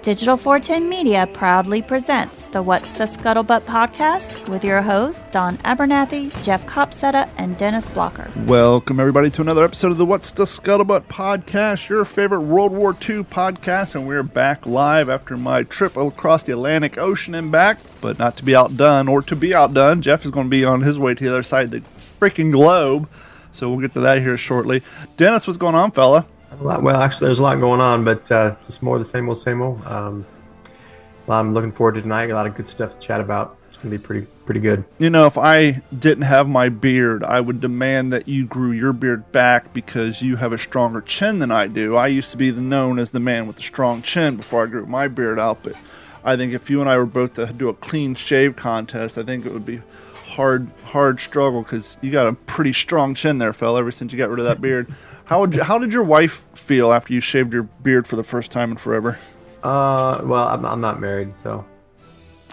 Digital 410 Media proudly presents the What's the Scuttlebutt podcast with your hosts, Don Abernathy, Jeff Copsetta, and Dennis Blocker. Welcome, everybody, to another episode of the What's the Scuttlebutt podcast, your favorite World War II podcast, and we're back live after my trip across the Atlantic Ocean and back, but not to be outdone, or to be outdone. Jeff is going to be on his way to the other side of the freaking globe, so we'll get to that here shortly. Dennis, what's going on, fella? Well, actually, there's a lot going on, but just more of the same old, same old. I'm looking forward to tonight. A lot of good stuff to chat about. It's going to be pretty good. You know, if I didn't have my beard, I would demand that you grew your beard back because you have a stronger chin than I do. I used to be known as the man with the strong chin before I grew my beard out, but I think if you and I were both to do a clean shave contest, I think it would be hard struggle because you got a pretty strong chin there, fella, ever since you got rid of that beard. How did your wife feel after you shaved your beard for the first time in forever? Well, I'm not married, so.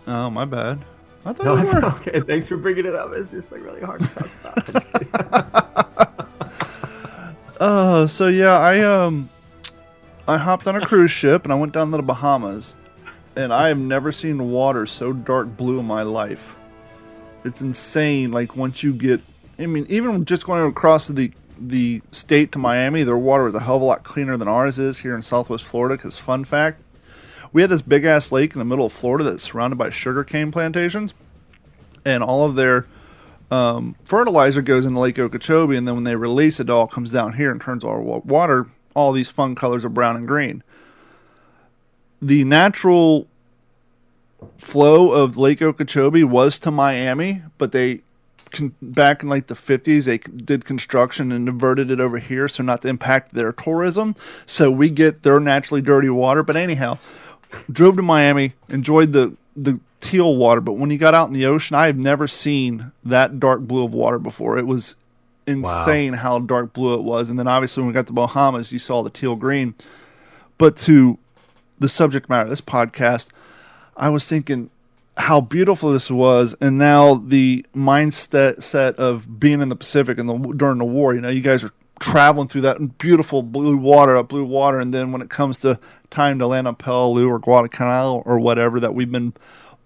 Oh, my bad. I thought no, you it's were. okay. Thanks for bringing it up. It's just like really hard to talk about. So yeah, I hopped on a cruise ship and I went down to the Bahamas, and I have never seen water so dark blue in my life. It's insane. Like once you get, I mean, even just going across the state to Miami, their water is a hell of a lot cleaner than ours is here in Southwest Florida. Because fun fact, we had this big ass lake in the middle of Florida that's surrounded by sugarcane plantations, and all of their fertilizer goes into Lake Okeechobee, and then when they release it, all comes down here and turns our water all these fun colors of brown and green. The natural flow of Lake Okeechobee was to Miami, but they back in like the 50s, they did construction and diverted it over here so not to impact their tourism. So we get their naturally dirty water. But anyhow, drove to Miami, enjoyed the teal water. But when you got out in the ocean, I have never seen that dark blue of water before. It was insane how dark blue it was. And then obviously when we got to Bahamas, you saw the teal green. But to the subject matter of this podcast, I was thinking how beautiful this was, and now the mindset of being in the Pacific and during the war. You know, you guys are traveling through that beautiful blue water, and then when it comes to time to land on Peleliu or Guadalcanal or whatever that we've been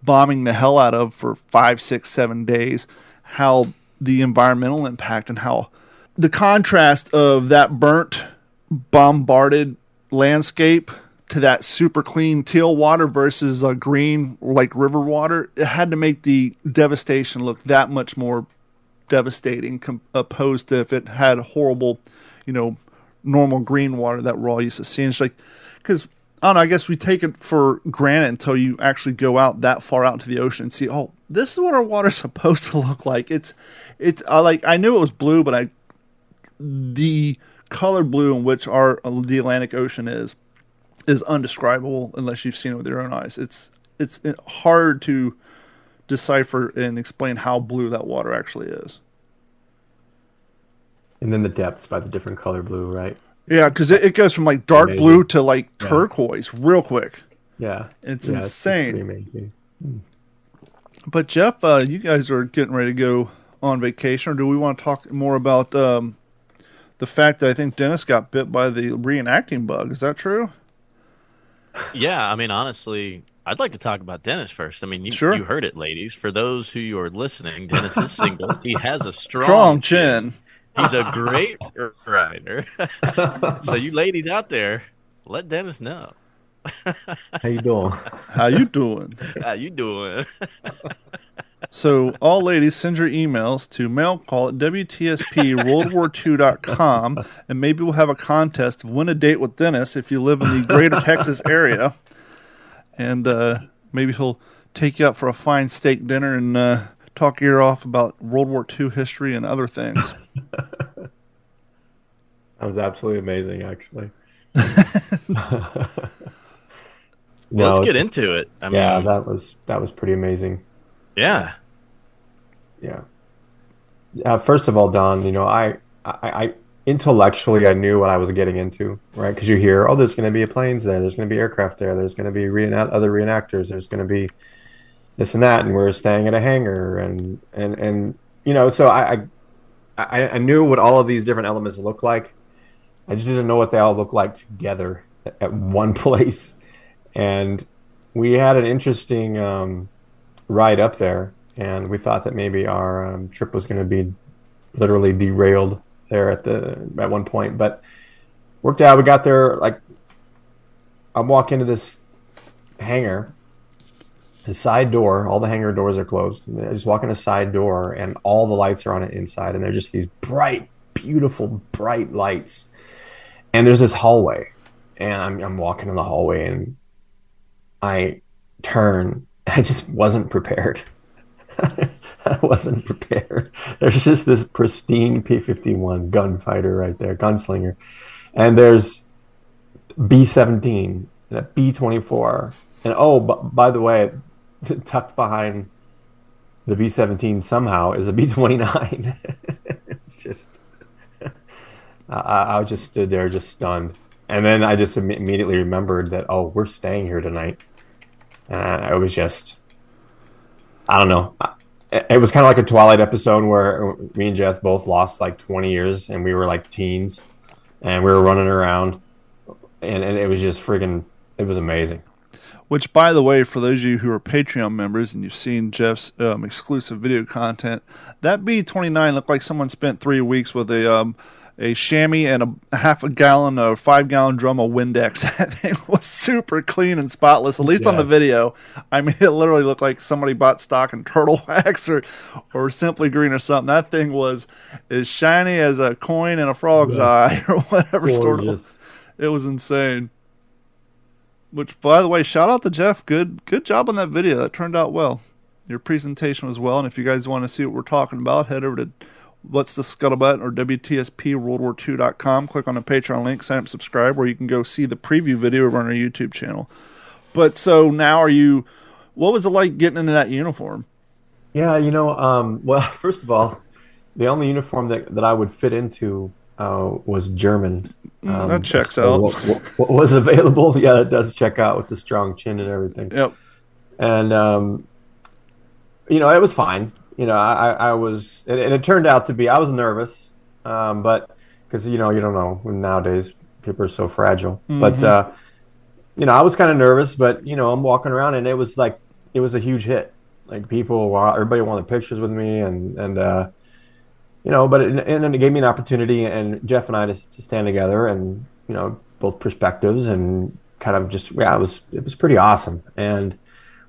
bombing the hell out of for 5, 6, 7 days, how the environmental impact and how the contrast of that burnt, bombarded landscape to that super clean teal water versus a green like river water, it had to make the devastation look that much more devastating opposed to if it had horrible, normal green water that we're all used to seeing. It's like, because I don't know, I guess we take it for granted until you actually go out that far out into the ocean and see, oh, this is what our water's supposed to look like. It's I knew it was blue, but the color blue in which the Atlantic Ocean is undescribable unless you've seen it with your own eyes. It's hard to decipher and explain how blue that water actually is. And then the depths by the different color blue, right? Yeah, because it goes from like dark blue to like turquoise real quick. Yeah. It's insane. It's pretty amazing. But Jeff, you guys are getting ready to go on vacation, or do we want to talk more about the fact that I think Dennis got bit by the reenacting bug? Is that true? Yeah, I mean, honestly, I'd like to talk about Dennis first. I mean, Sure. You heard it, ladies. For those who are listening, Dennis is single. He has a strong chin. He's a great rider. So you ladies out there, let Dennis know. How you doing? How you doing? How you doing? So, all ladies, send your emails to mailcall@WTSPWWII.com, and maybe we'll have a contest of win a date with Dennis if you live in the greater Texas area. And maybe he'll take you out for a fine steak dinner and talk your ear off about World War II history and other things. That was absolutely amazing, actually. Well, let's get into it. I mean, that was pretty amazing. Yeah. First of all, Don, I intellectually I knew what I was getting into, right? Because you hear, oh, there's going to be planes there, there's going to be aircraft there, there's going to be other reenactors, there's going to be this and that, and we're staying at a hangar, and so I knew what all of these different elements look like. I just didn't know what they all look like together at one place. And we had an interesting ride up there, and we thought that maybe our trip was going to be literally derailed there at one point, but worked out. We got there, like, I walk into this hangar, the side door, all the hangar doors are closed. I just walk in a side door and all the lights are on the inside, and they're just these bright, beautiful, bright lights. And there's this hallway, and I'm walking in the hallway, and I turn. I just wasn't prepared. I wasn't prepared. There's just this pristine P-51 gunfighter right there, gunslinger. And there's B-17 and a B-24. And by the way, tucked behind the B-17 somehow is a B-29. It's just, I just stood there just stunned. And then I just immediately remembered that, we're staying here tonight. And it was just, I don't know. It was kind of like a Twilight episode where me and Jeff both lost like 20 years and we were like teens and we were running around and it was just friggin', it was amazing. Which, by the way, for those of you who are Patreon members and you've seen Jeff's exclusive video content, that B-29 looked like someone spent 3 weeks with a chamois and a half a gallon or 5-gallon drum of Windex. That thing was super clean and spotless, at least on the video. I mean, it literally looked like somebody bought stock in Turtle Wax or Simply Green or something. That thing was as shiny as a coin in a frog's eye or whatever. Sort of. It was insane. Which, by the way, shout out to Jeff. Good job on that video. That turned out well. Your presentation was well. And if you guys want to see what we're talking about, head over to What's the Scuttlebutt or WTSPWWII.com. Click on the Patreon link, sign up, subscribe, where you can go see the preview video over on our YouTube channel. But so now what was it like getting into that uniform? Yeah, well, first of all, the only uniform that I would fit into was German. That checks out. What was available? Yeah, it does check out with the strong chin and everything. Yep. And, it was fine. I was, and it turned out to be, I was nervous, but because, you don't know, nowadays people are so fragile. Mm-hmm. But, I was kind of nervous, but, I'm walking around and it was a huge hit. Like everybody wanted pictures with me and but and it gave me an opportunity, and Jeff and I to stand together and, both perspectives and kind of just, it was pretty awesome. And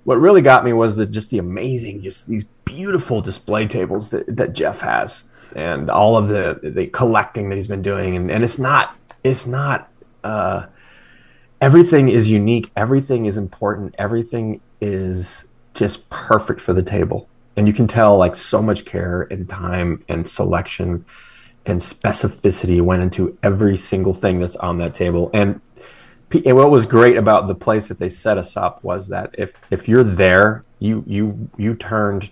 what really got me was the amazing, just these beautiful display tables that Jeff has, and all of the collecting that he's been doing. And it's not everything is unique. Everything is important. Everything is just perfect for the table. And you can tell like so much care and time and selection and specificity went into every single thing that's on that table. And what was great about the place that they set us up was that if you're there, you turned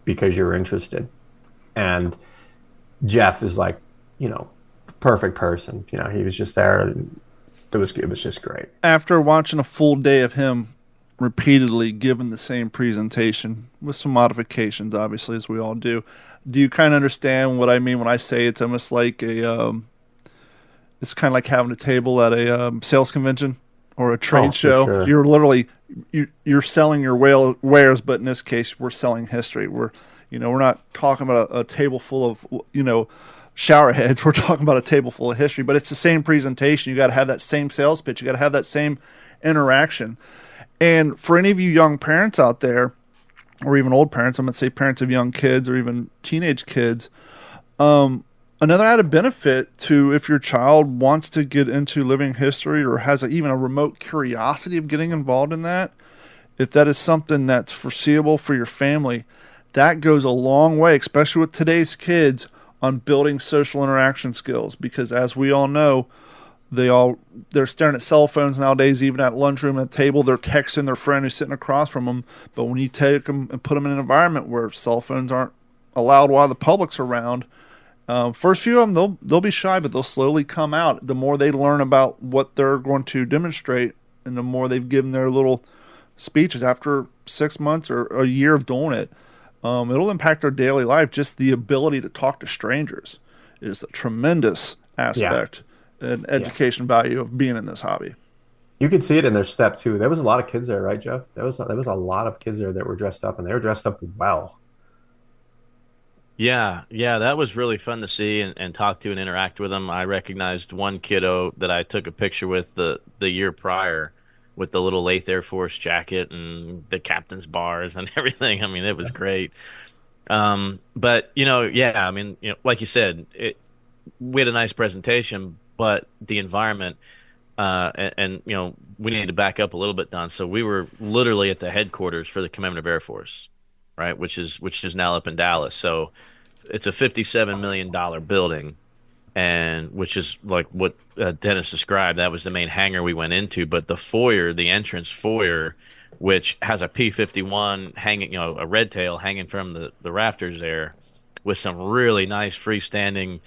because you're interested. And Jeff is like, perfect person. He was just there, and it was just great. After watching a full day of him repeatedly giving the same presentation with some modifications, obviously, as we all do you kind of understand what I mean when I say it's almost like it's kind of like having a table at a sales convention or a trade show. Sure. You're literally you're selling your wares, but in this case, we're selling history. We're not talking about a table full of shower heads. We're talking about a table full of history. But it's the same presentation. You got to have that same sales pitch. You got to have that same interaction. And for any of you young parents out there, or even old parents, I'm going to say parents of young kids or even teenage kids, another added benefit to if your child wants to get into living history or has even a remote curiosity of getting involved in that, if that is something that's foreseeable for your family, that goes a long way, especially with today's kids, on building social interaction skills. Because as we all know, they're staring at cell phones nowadays, even at lunchroom at the table. They're texting their friend who's sitting across from them. But when you take them and put them in an environment where cell phones aren't allowed while the public's around, first few of them, they'll be shy, but they'll slowly come out. The more they learn about what they're going to demonstrate, and the more they've given their little speeches after 6 months or a year of doing it, it'll impact their daily life. Just the ability to talk to strangers is a tremendous aspect and education value of being in this hobby. You could see it in their step too. There was a lot of kids there, right, Jeff? There was a lot of kids there that were dressed up, and they were dressed up well. Yeah, yeah, that was really fun to see and talk to and interact with them. I recognized one kiddo that I took a picture with the year prior with the little Lathe Air Force jacket and the captain's bars and everything. I mean, it was great. But yeah, I mean, like you said, we had a nice presentation, but the environment, and we need to back up a little bit, Don. So we were literally at the headquarters for the Commemorative Air Force, right? Which is now up in Dallas. So it's a $57 million building, and which is like what Dennis described. That was the main hangar we went into, but the foyer, the entrance foyer, which has a P-51 hanging, a red tail hanging from the rafters there, with some really nice freestanding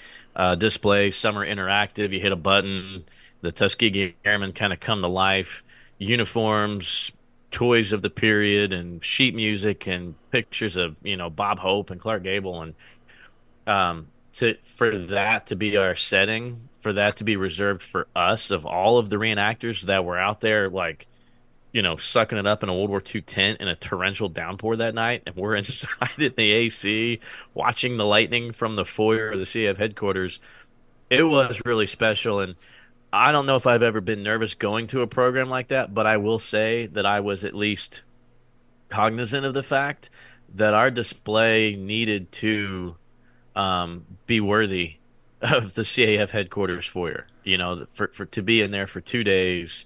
displays. Some are interactive. You hit a button, the Tuskegee Airmen kind of come to life. Uniforms, toys of the period, and sheet music, and pictures of Bob Hope and Clark Gable, and for that to be our setting, for that to be reserved for us, of all of the reenactors that were out there, like sucking it up in a World War II tent in a torrential downpour that night, and we're inside in the AC watching the lightning from the foyer of the CAF headquarters. It was really special, and I don't know if I've ever been nervous going to a program like that, but I will say that I was at least cognizant of the fact that our display needed to be worthy of the CAF headquarters foyer. For to be in there for 2 days,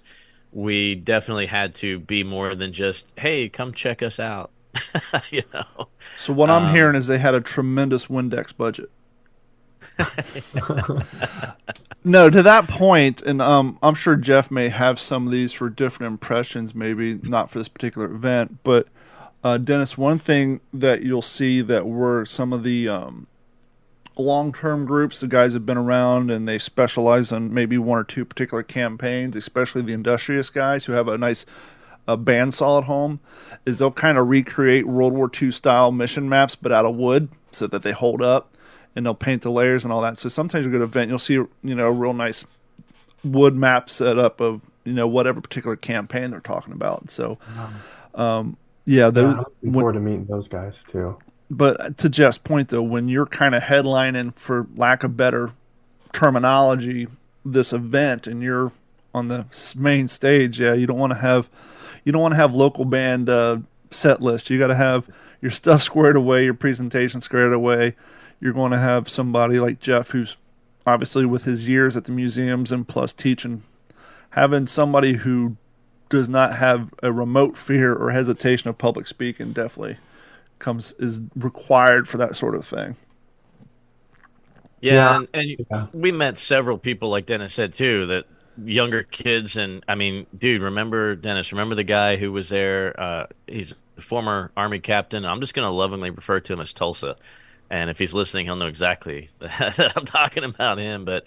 we definitely had to be more than just, hey, come check us out. you know. So what I'm hearing is they had a tremendous Windex budget. No, to that point, and I'm sure Jeff may have some of these for different impressions, maybe not for this particular event, but Dennis, one thing that you'll see that were some of the long-term groups, the guys have been around and they specialize on maybe one or two particular campaigns, especially the industrious guys who have a nice bandsaw at home, is they'll kind of recreate World War II style mission maps, but out of wood so that they hold up, and they'll paint the layers and all that. So sometimes you'll go to an event, you'll see, a real nice wood map set up of, whatever particular campaign they're talking about. So, yeah, I'm looking forward to meeting those guys too. But to Jeff's point, though, when you're kind of headlining, for lack of better terminology, this event, and you're on the main stage, yeah, you don't want to have local band set list. You got to have your stuff squared away, your presentation squared away. You're going to have somebody like Jeff, who's obviously with his years at the museums and plus teaching, having somebody who does not have a remote fear or hesitation of public speaking definitely is required for that sort of thing. Yeah, and we met several people, like Dennis said too, that younger kids, and I mean, dude, remember the guy who was there? He's a former Army captain. I'm just going to lovingly refer to him as Tulsa, and if he's listening, he'll know exactly that I'm talking about him. But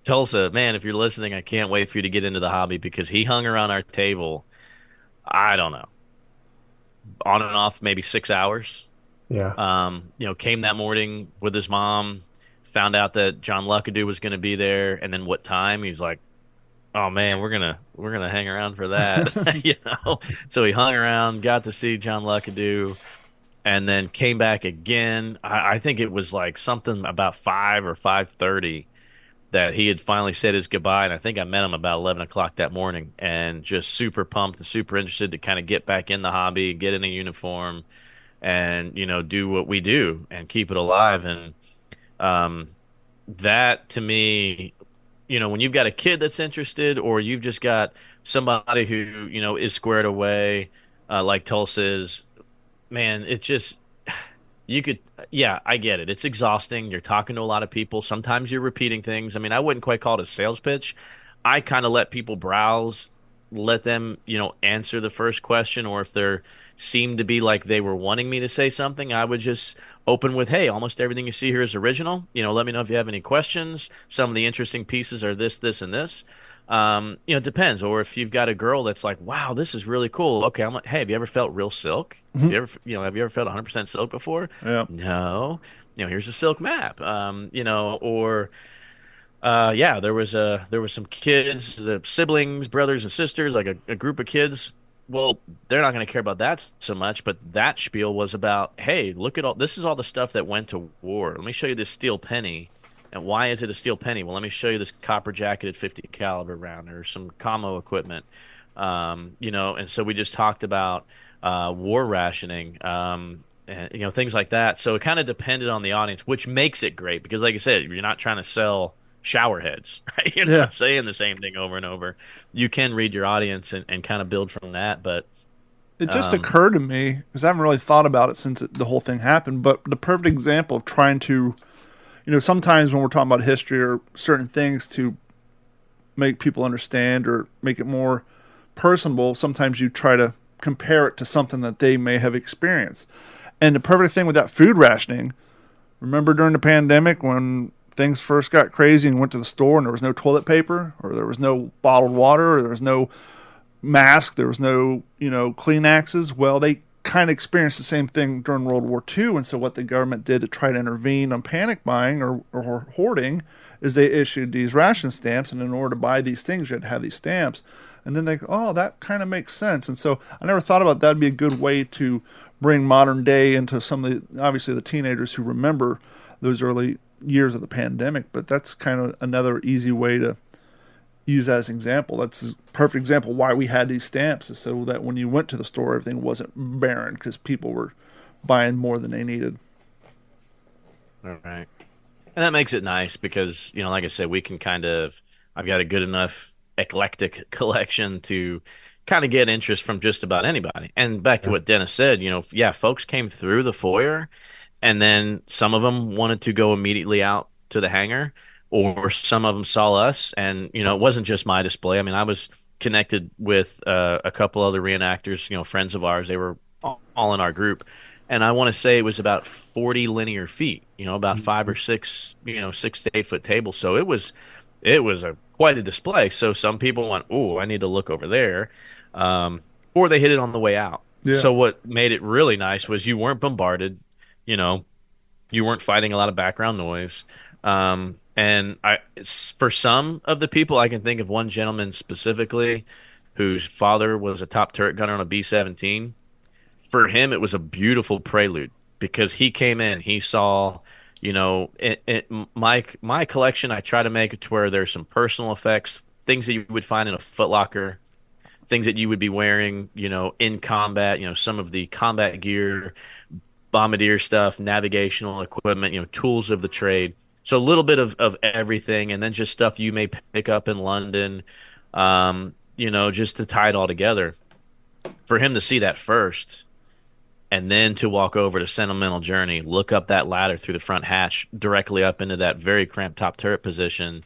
Tulsa, man, if you're listening, I can't wait for you to get into the hobby, because he hung around our table, I don't know, on and off maybe 6 hours. Yeah. Came that morning with his mom, found out that John Luckadoo was going to be there, and then what time? He's like, "Oh man, we're gonna hang around for that." So he hung around, got to see John Luckadoo, and then came back again. I think it was like something about 5 or 5:30 that he had finally said his goodbye, and I think I met him about 11 o'clock that morning, and just super pumped and super interested to kind of get back in the hobby, get in a uniform, and do what we do and keep it alive. And that, to me, when you've got a kid that's interested, or you've just got somebody who is squared away, like Tulsa is, man, it just, I get it. It's exhausting. You're talking to a lot of people. Sometimes you're repeating things. I mean, I wouldn't quite call it a sales pitch. I kind of let people browse, let them, answer the first question, or if they're seemed to be like they were wanting me to say something, I would just open with, hey, almost everything you see here is original. Let me know if you have any questions. Some of the interesting pieces are this, this, and this. It depends. Or if you've got a girl that's like, wow, this is really cool. Okay, I'm like, hey, have you ever felt real silk? Mm-hmm. Have you ever felt 100% silk before? Yeah. No. Here's a silk map. Or Yeah, there was some kids, the siblings, brothers and sisters, like a group of kids. Well, they're not going to care about that so much, but that spiel was about, hey, look at all this is all the stuff that went to war. Let me show you this steel penny. And why is it a steel penny? Well, let me show you this copper jacketed 50 caliber round or some commo equipment. And so we just talked about war rationing, and, things like that. So it kind of depended on the audience, which makes it great because, like I said, you're not trying to sell shower heads, right? You're Yeah. not saying the same thing over and over. You can read your audience and kind of build from that. But It just um, occurred to me because I haven't really thought about it since the whole thing happened. But the perfect example of trying to, sometimes when we're talking about history or certain things to make people understand or make it more personable, sometimes you try to compare it to something that they may have experienced. And the perfect thing with that food rationing, remember during the pandemic when things first got crazy and went to the store and there was no toilet paper or there was no bottled water or there was no mask, there was no, Kleenexes. Well, they kind of experienced the same thing during World War II. And so what the government did to try to intervene on panic buying or hoarding is they issued these ration stamps. And in order to buy these things, you had to have these stamps. And then that kind of makes sense. And so I never thought about that'd be a good way to bring modern day into some of obviously the teenagers who remember those early years of the pandemic. But that's kind of another easy way to use as an example. That's a perfect example why we had these stamps, is so that when you went to the store, everything wasn't barren because people were buying more than they needed. all right. And that makes it nice because, like I said, I've got a good enough eclectic collection to kind of get interest from just about anybody. And back to Yeah. what Dennis said, yeah, folks came through the foyer and then some of them wanted to go immediately out to the hangar, or some of them saw us. And, it wasn't just my display. I mean, I was connected with a couple other reenactors, friends of ours. They were all in our group and I want to say it was about 40 linear feet, about five or six, 6 to 8 foot tables. So it was a quite a display. So some people went, "Oh, I need to look over there," or they hit it on the way out. Yeah. So what made it really nice was you weren't bombarded, you know, you weren't fighting a lot of background noise. And for some of the people, I can think of one gentleman specifically whose father was a top turret gunner on a B-17. For him, it was a beautiful prelude because he came in, he saw, my collection. I try to make it to where there's some personal effects, things that you would find in a Foot Locker, things that you would be wearing, in combat. Some of the combat gear, bombardier stuff, navigational equipment, tools of the trade. So a little bit of everything, and then just stuff you may pick up in London, just to tie it all together. For him to see that first and then to walk over to Sentimental Journey, look up that ladder through the front hatch, directly up into that very cramped top turret position.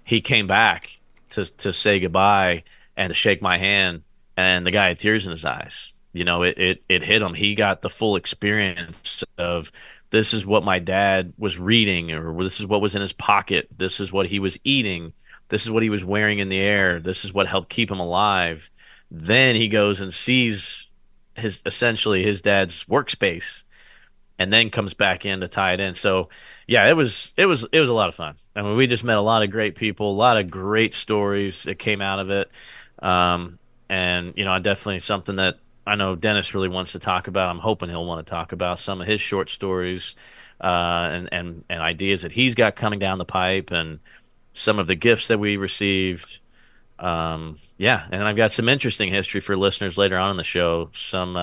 He came back to say goodbye and to shake my hand, and the guy had tears in his eyes. It hit him. He got the full experience of this is what my dad was reading, or this is what was in his pocket. This is what he was eating. This is what he was wearing in the air. This is what helped keep him alive. Then he goes and sees essentially his dad's workspace, and then comes back in to tie it in. So, yeah, it was a lot of fun. I mean, we just met a lot of great people, a lot of great stories that came out of it. And definitely something that I know Dennis really wants to talk about. I'm hoping he'll want to talk about some of his short stories, and ideas that he's got coming down the pipe, and some of the gifts that we received. Yeah, and I've got some interesting history for listeners later on in the show. Some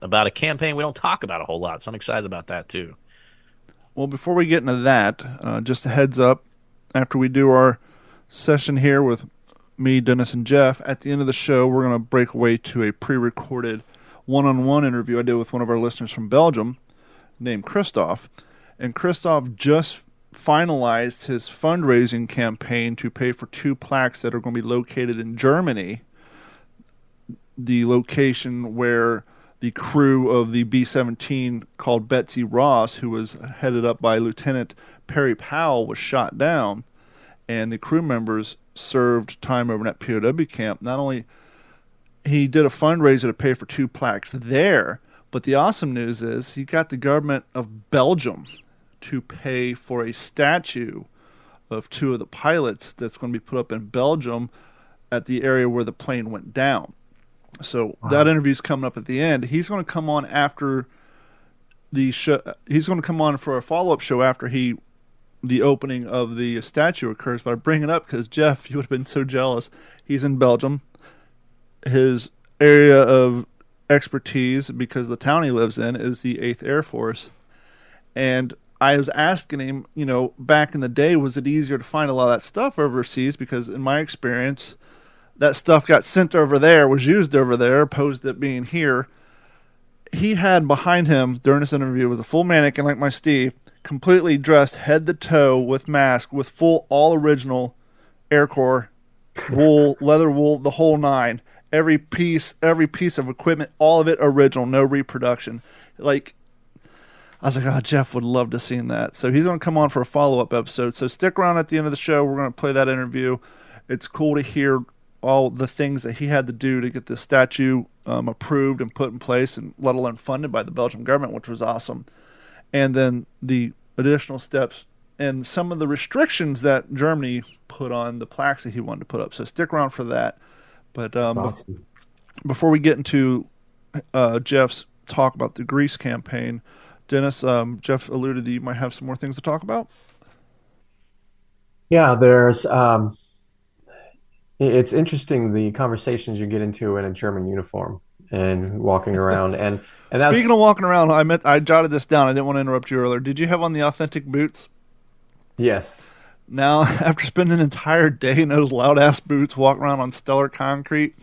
about a campaign we don't talk about a whole lot, so I'm excited about that too. Well, before we get into that, just a heads up, after we do our session here with me, Dennis, and Jeff, at the end of the show, we're going to break away to a pre-recorded one-on-one interview I did with one of our listeners from Belgium named Kristof. And Kristof just finalized his fundraising campaign to pay for 2 plaques that are going to be located in Germany, the location where the crew of the B-17 called Betsy Ross, who was headed up by Lieutenant Perry Powell, was shot down, and the crew members served time over in that POW camp. Not only he did a fundraiser to pay for 2 plaques there, but the awesome news is he got the government of Belgium to pay for a statue of two of the pilots that's going to be put up in Belgium at the area where the plane went down. So that interview's coming up at the end. He's going to come on after the show. He's going to come on for a follow-up show after the opening of the statue occurs. But I bring it up because, Jeff, you would have been so jealous. He's in Belgium. His area of expertise, because the town he lives in, is the 8th Air Force. And I was asking him, back in the day, was it easier to find a lot of that stuff overseas? Because in my experience, that stuff got sent over there, was used over there, opposed to it being here. He had behind him, during this interview, was a full mannequin like my Steve, completely dressed head to toe with mask, with full all original Air Corps wool, leather wool, the whole nine. Every piece of equipment, all of it original, no reproduction. Like, I was like, oh, Jeff would love to see that. So he's going to come on for a follow-up episode. So stick around at the end of the show. We're going to play that interview. It's cool to hear all the things that he had to do to get this statue approved and put in place, and let alone funded by the Belgian government, which was awesome. And then the additional steps and some of the restrictions that Germany put on the plaques that he wanted to put up. So stick around for that. But awesome. Before we get into Jeff's talk about the Greece campaign, Dennis, Jeff alluded that you might have some more things to talk about. Yeah, there's it's interesting the conversations you get into in a German uniform and walking around. And Speaking of walking around, I jotted this down. I didn't want to interrupt you earlier. Did you have on the authentic boots? Yes. Now, after spending an entire day in those loud-ass boots walking around on stellar concrete,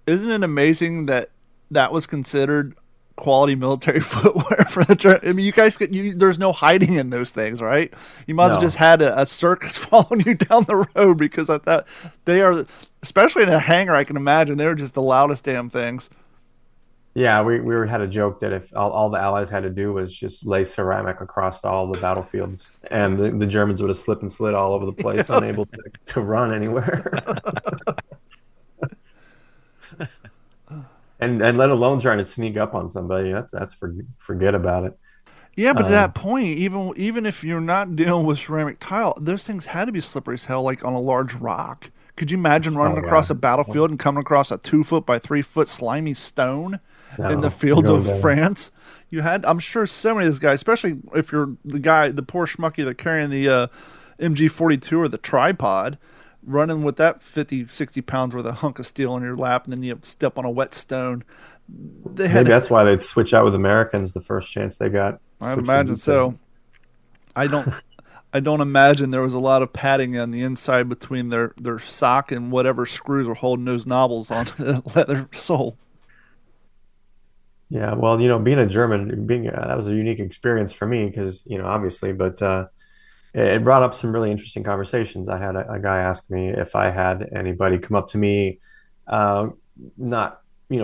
isn't it amazing that was considered quality military footwear for the Germans? I mean, you guys there's no hiding in those things, right? You might have just had a circus following you down the road, because I thought they are, especially in a hangar, I can imagine, they're just the loudest damn things. Yeah, we had a joke that if all the Allies had to do was just lay ceramic across all the battlefiels, and the Germans would have slipped and slid all over the place, unable to run anywhere. and let alone trying to sneak up on somebody. That's forget about it. Yeah, but at that point, even if you're not dealing with ceramic tile, those things had to be slippery as hell, like on a large rock. Could you imagine running across a battlefield and coming across a 2-foot by 3-foot slimy stone in the fields of France? I'm sure so many of those guys, especially if you're the poor schmucky that's carrying the MG42 or the tripod, running with that 50, 60 pounds worth of hunk of steel in your lap, and then you have to step on a wet stone. Maybe that's why they'd switch out with Americans the first chance they got. I'd imagine so. I don't imagine there was a lot of padding on the inside between their sock and whatever screws were holding those knobbles onto the leather sole. Yeah, well, being a German, that was a unique experience for me because, obviously, but it brought up some really interesting conversations. I had a guy ask me if I had anybody come up to me, not,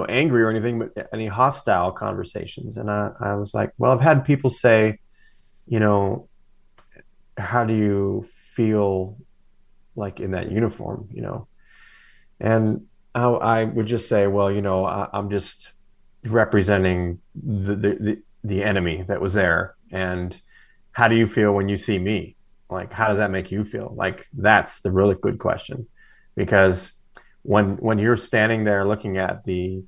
angry or anything, but any hostile conversations. And I was like, well, I've had people say, how do you feel like in that uniform, And I would just say, well, I'm just representing the enemy that was there. And how do you feel when you see me? Like, how does that make you feel? Like, that's the really good question. Because when you're standing there looking at the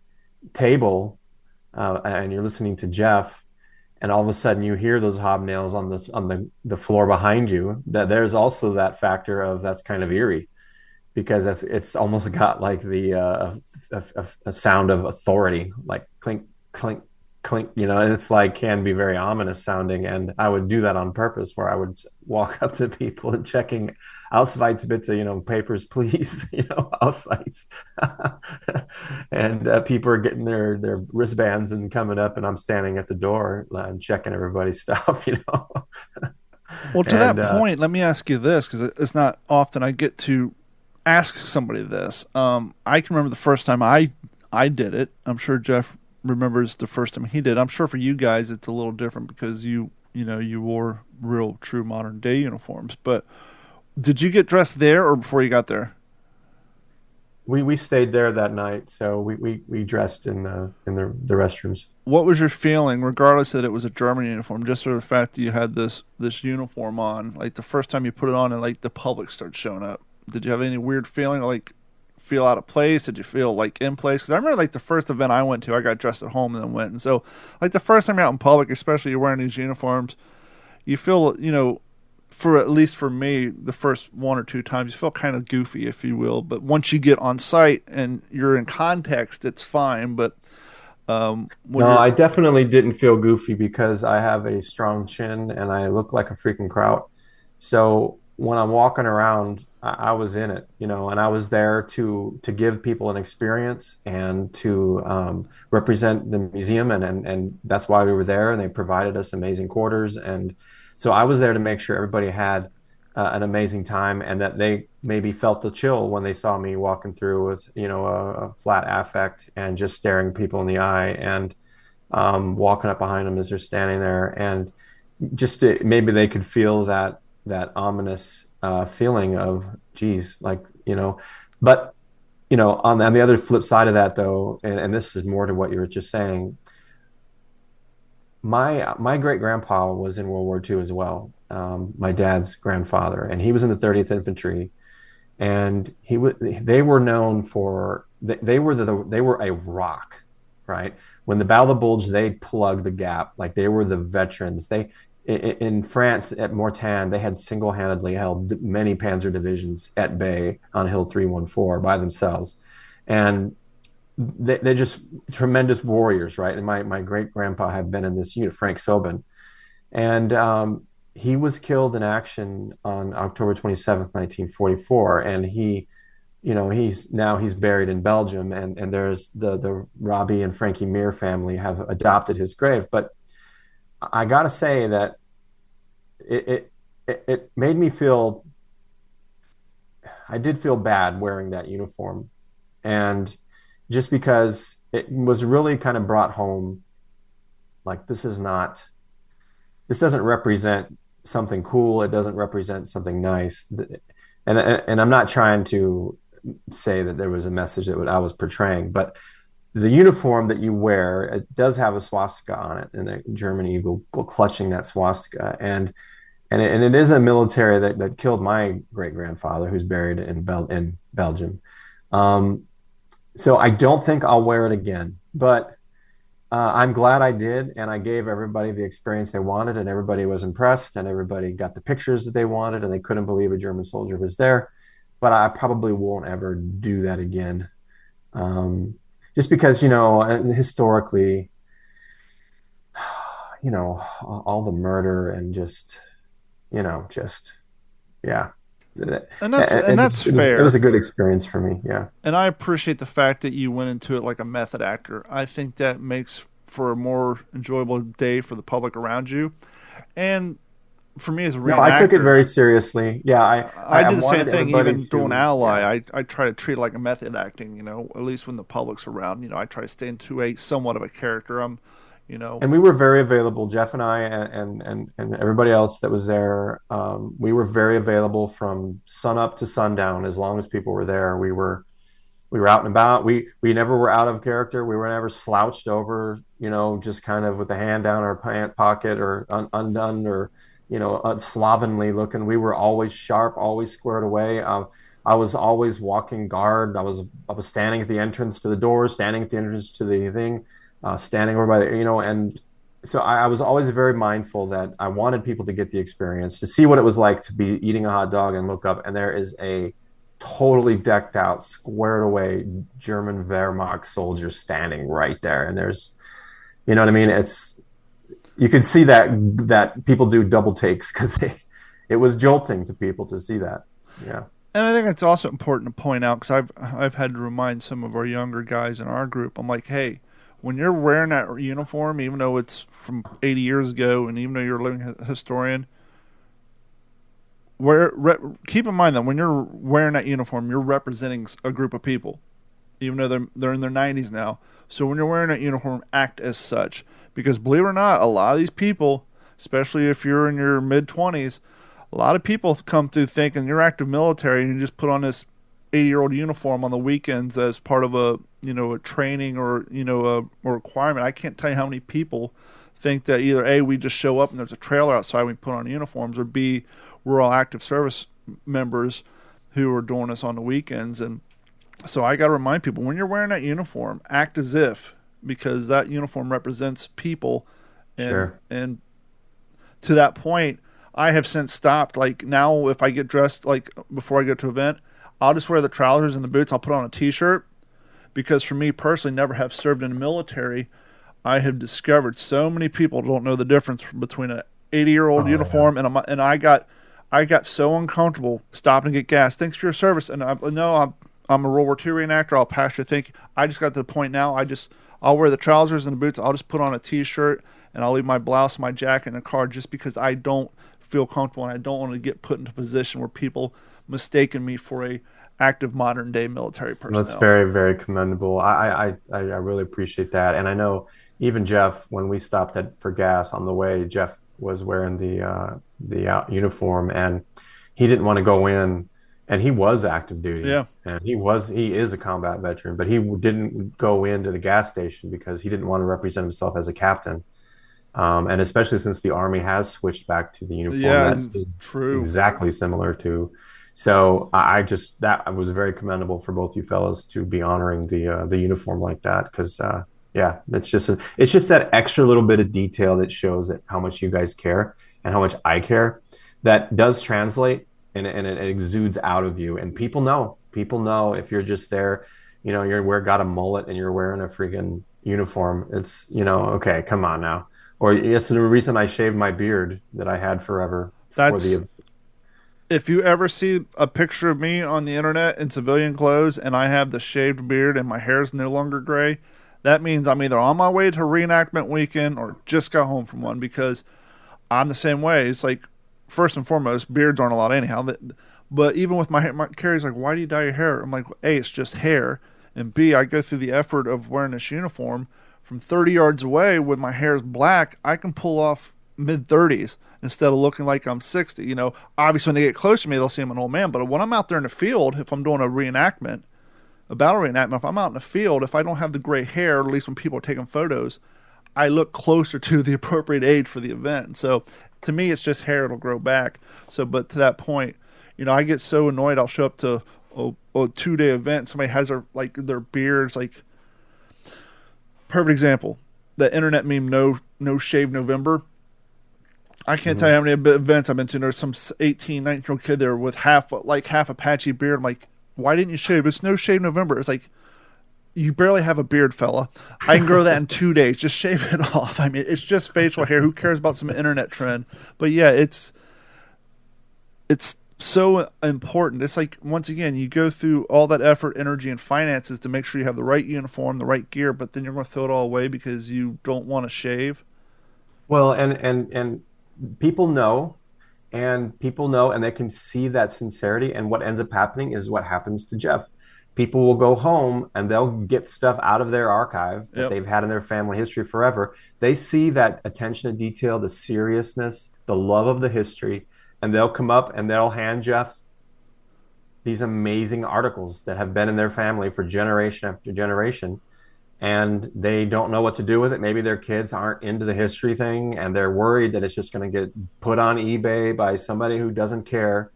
table and you're listening to Jeff, and all of a sudden you hear those hobnails on the floor behind you, that there's also that factor of that's kind of eerie, because it's almost got like the a sound of authority, like clink, clink, clink, and it's like can be very ominous sounding. And I would do that on purpose, where I would walk up to people and checking Ausweis bitte, papers please, Ausweis. And people are getting their wristbands and coming up, and I'm standing at the door and checking everybody's stuff, Well, to that point, let me ask you this, because it's not often I get to ask somebody this. I can remember the first time I did it. I'm sure Jeff remembers the first time he did. I'm sure for you guys it's a little different because you wore real true modern day uniforms. But did you get dressed there or before you got there? We stayed there that night, so we dressed in the restrooms. what was your feeling, regardless that it was a German uniform, just for the fact that you had this uniform on, like the first time you put it on and like the public starts showing up? Did you have any weird feeling, like feel out of place? Did you feel like in place? Because I remember like the first event I went to, I got dressed at home and then went. And so like the first time you're out in public, especially you're wearing these uniforms, you feel, for at least for me, the first one or two times, you feel kind of goofy, if you will. But once you get on site and you're in context, it's fine. But no, I definitely didn't feel goofy because I have a strong chin and I look like a freaking kraut. So when I'm walking around, I was in it, and I was there to give people an experience and to represent the museum, and that's why we were there. And they provided us amazing quarters, and so I was there to make sure everybody had an amazing time, and that they maybe felt the chill when they saw me walking through with, a flat affect and just staring people in the eye, and walking up behind them as they're standing there, and just maybe they could feel that ominous feeling of, geez, like, but, on the other flip side of that, though, and this is more to what you were just saying, my great grandpa was in World War II as well. My dad's grandfather, and he was in the 30th Infantry, and they were known for, they were a rock, right? When the Battle of the Bulge, they plugged the gap. Like, they were the veterans. In France at Mortain, they had single-handedly held many panzer divisions at bay on Hill 314 by themselves, and they're just tremendous warriors, right? And my great grandpa had been in this unit, Frank Sobin, and he was killed in action on October 27th, 1944, and he's buried in Belgium, and there's the Robbie and Frankie Meir family have adopted his grave. But I gotta say that it made me feel, I did feel bad wearing that uniform, and just because it was really kind of brought home, like, this doesn't represent something cool. It doesn't represent something nice. And I'm not trying to say that there was a message that I was portraying, but the uniform that you wear, it does have a swastika on it, and the German eagle clutching that swastika. And it is a military that killed my great grandfather, who's buried in Belgium. So I don't think I'll wear it again, but I'm glad I did, and I gave everybody the experience they wanted, and everybody was impressed, and everybody got the pictures that they wanted, and they couldn't believe a German soldier was there. But I probably won't ever do that again, just because, historically, all the murder and just yeah. And that's fair. It was a good experience for me, yeah. And I appreciate the fact that you went into it like a method actor. I think that makes for a more enjoyable day for the public around you, and for me as a reenactor. No, I took it very seriously. Yeah, I did the same thing. Even doing Ally, yeah. I try to treat it like a method acting. At least when the public's around. I try to stay into a somewhat of a character. And we were very available, Jeff and I, and everybody else that was there. We were very available from sun up to sundown. As long as people were there, we were out and about. We never were out of character. We were never slouched over, just kind of with a hand down our pant pocket or undone, or slovenly looking. We were always sharp, always squared away. I was always walking guard. I was standing at the entrance to the door, standing at the entrance to the thing. Standing over by and so I was always very mindful that I wanted people to get the experience, to see what it was like to be eating a hot dog and look up, and there is a totally decked out, squared away German Wehrmacht soldier standing right there. And there's, what I mean? You can see that people do double takes, because it was jolting to people to see that. Yeah. And I think it's also important to point out, because I've had to remind some of our younger guys in our group, I'm like, hey, when you're wearing that uniform, even though it's from 80 years ago, and even though you're a living historian, keep in mind that when you're wearing that uniform, you're representing a group of people, even though they're in their 90s now. So when you're wearing that uniform, act as such. Because believe it or not, a lot of these people, especially if you're in your mid-20s, a lot of people come through thinking you're active military and you just put on this 80-year-old uniform on the weekends as part of a a training or a requirement. I can't tell you how many people think that either A, we just show up and there's a trailer outside, we put on uniforms, or B, we're all active service members who are doing this on the weekends. And so I got to remind people, when you're wearing that uniform, act as if, because that uniform represents people. And, Sure. and to that point, I have since stopped. Like now, if I get dressed, like before I go to an event, I'll just wear the trousers and the boots. I'll put on a t-shirt, because for me personally, never have served in the military, I have discovered so many people don't know the difference between an 80-year-old uniform and I got so uncomfortable stopping to get gas. Thanks for your service. And I'm a World War II reenactor. I'll pass you. I just got to the point now. I'll wear the trousers and the boots. I'll just put on a t-shirt and I'll leave my blouse, my jacket in the car, just because I don't feel comfortable and I don't want to get put into a position where people mistaken me for a active modern day military personnel. That's very, very commendable. I really appreciate that. And I know even Jeff, when we stopped for gas on the way, Jeff was wearing the uniform, and he didn't want to go in, and he was active duty. Yeah. And he is a combat veteran, but he didn't go into the gas station because he didn't want to represent himself as a captain. And especially since the Army has switched back to the uniform, that is true. Exactly similar to. So that was very commendable for both you fellas to be honoring the uniform like that, because it's just that extra little bit of detail that shows that how much you guys care and how much I care. That does translate and it exudes out of you, and people know if you're just there, got a mullet and you're wearing a freaking uniform. It's okay, come on now. Or yes, the reason I shaved my beard that I had forever. If you ever see a picture of me on the internet in civilian clothes and I have the shaved beard and my hair is no longer gray, that means I'm either on my way to reenactment weekend or just got home from one, because I'm the same way. It's like, first and foremost, beards aren't allowed anyhow. But even with my hair, Carrie's like, why do you dye your hair? I'm like, A, it's just hair. And B, I go through the effort of wearing this uniform from 30 yards away with my hair's black. I can pull off mid-30s instead of looking like I'm 60. Obviously when they get close to me, they'll see I'm an old man. But when I'm out there in the field, if I'm doing a battle reenactment, if I'm out in the field, if I don't have the gray hair, at least when people are taking photos, I look closer to the appropriate age for the event. So to me, it's just hair. It'll grow back. So, but to that point, I get so annoyed. I'll show up to a 2-day event. Somebody has their beards, perfect example, the internet meme, no shave November. I can't tell you how many events I've been to. There's some 18, 19-year-old kid there with half a patchy beard. I'm like, why didn't you shave? It's no shave November. It's like, you barely have a beard, fella. I can grow that in 2 days. Just shave it off. I mean, it's just facial hair. Who cares about some internet trend? But yeah, it's so important. It's like, once again, you go through all that effort, energy, and finances to make sure you have the right uniform, the right gear, but then you're going to throw it all away because you don't want to shave. Well, and people know, and they can see that sincerity. And what ends up happening is what happens to Jeff. People will go home and they'll get stuff out of their archive that they've had in their family history forever. They see that attention to detail, the seriousness, the love of the history, and they'll come up and they'll hand Jeff these amazing articles that have been in their family for generation after generation. And they don't know what to do with it. Maybe their kids aren't into the history thing, and they're worried that it's just going to get put on eBay by somebody who doesn't care.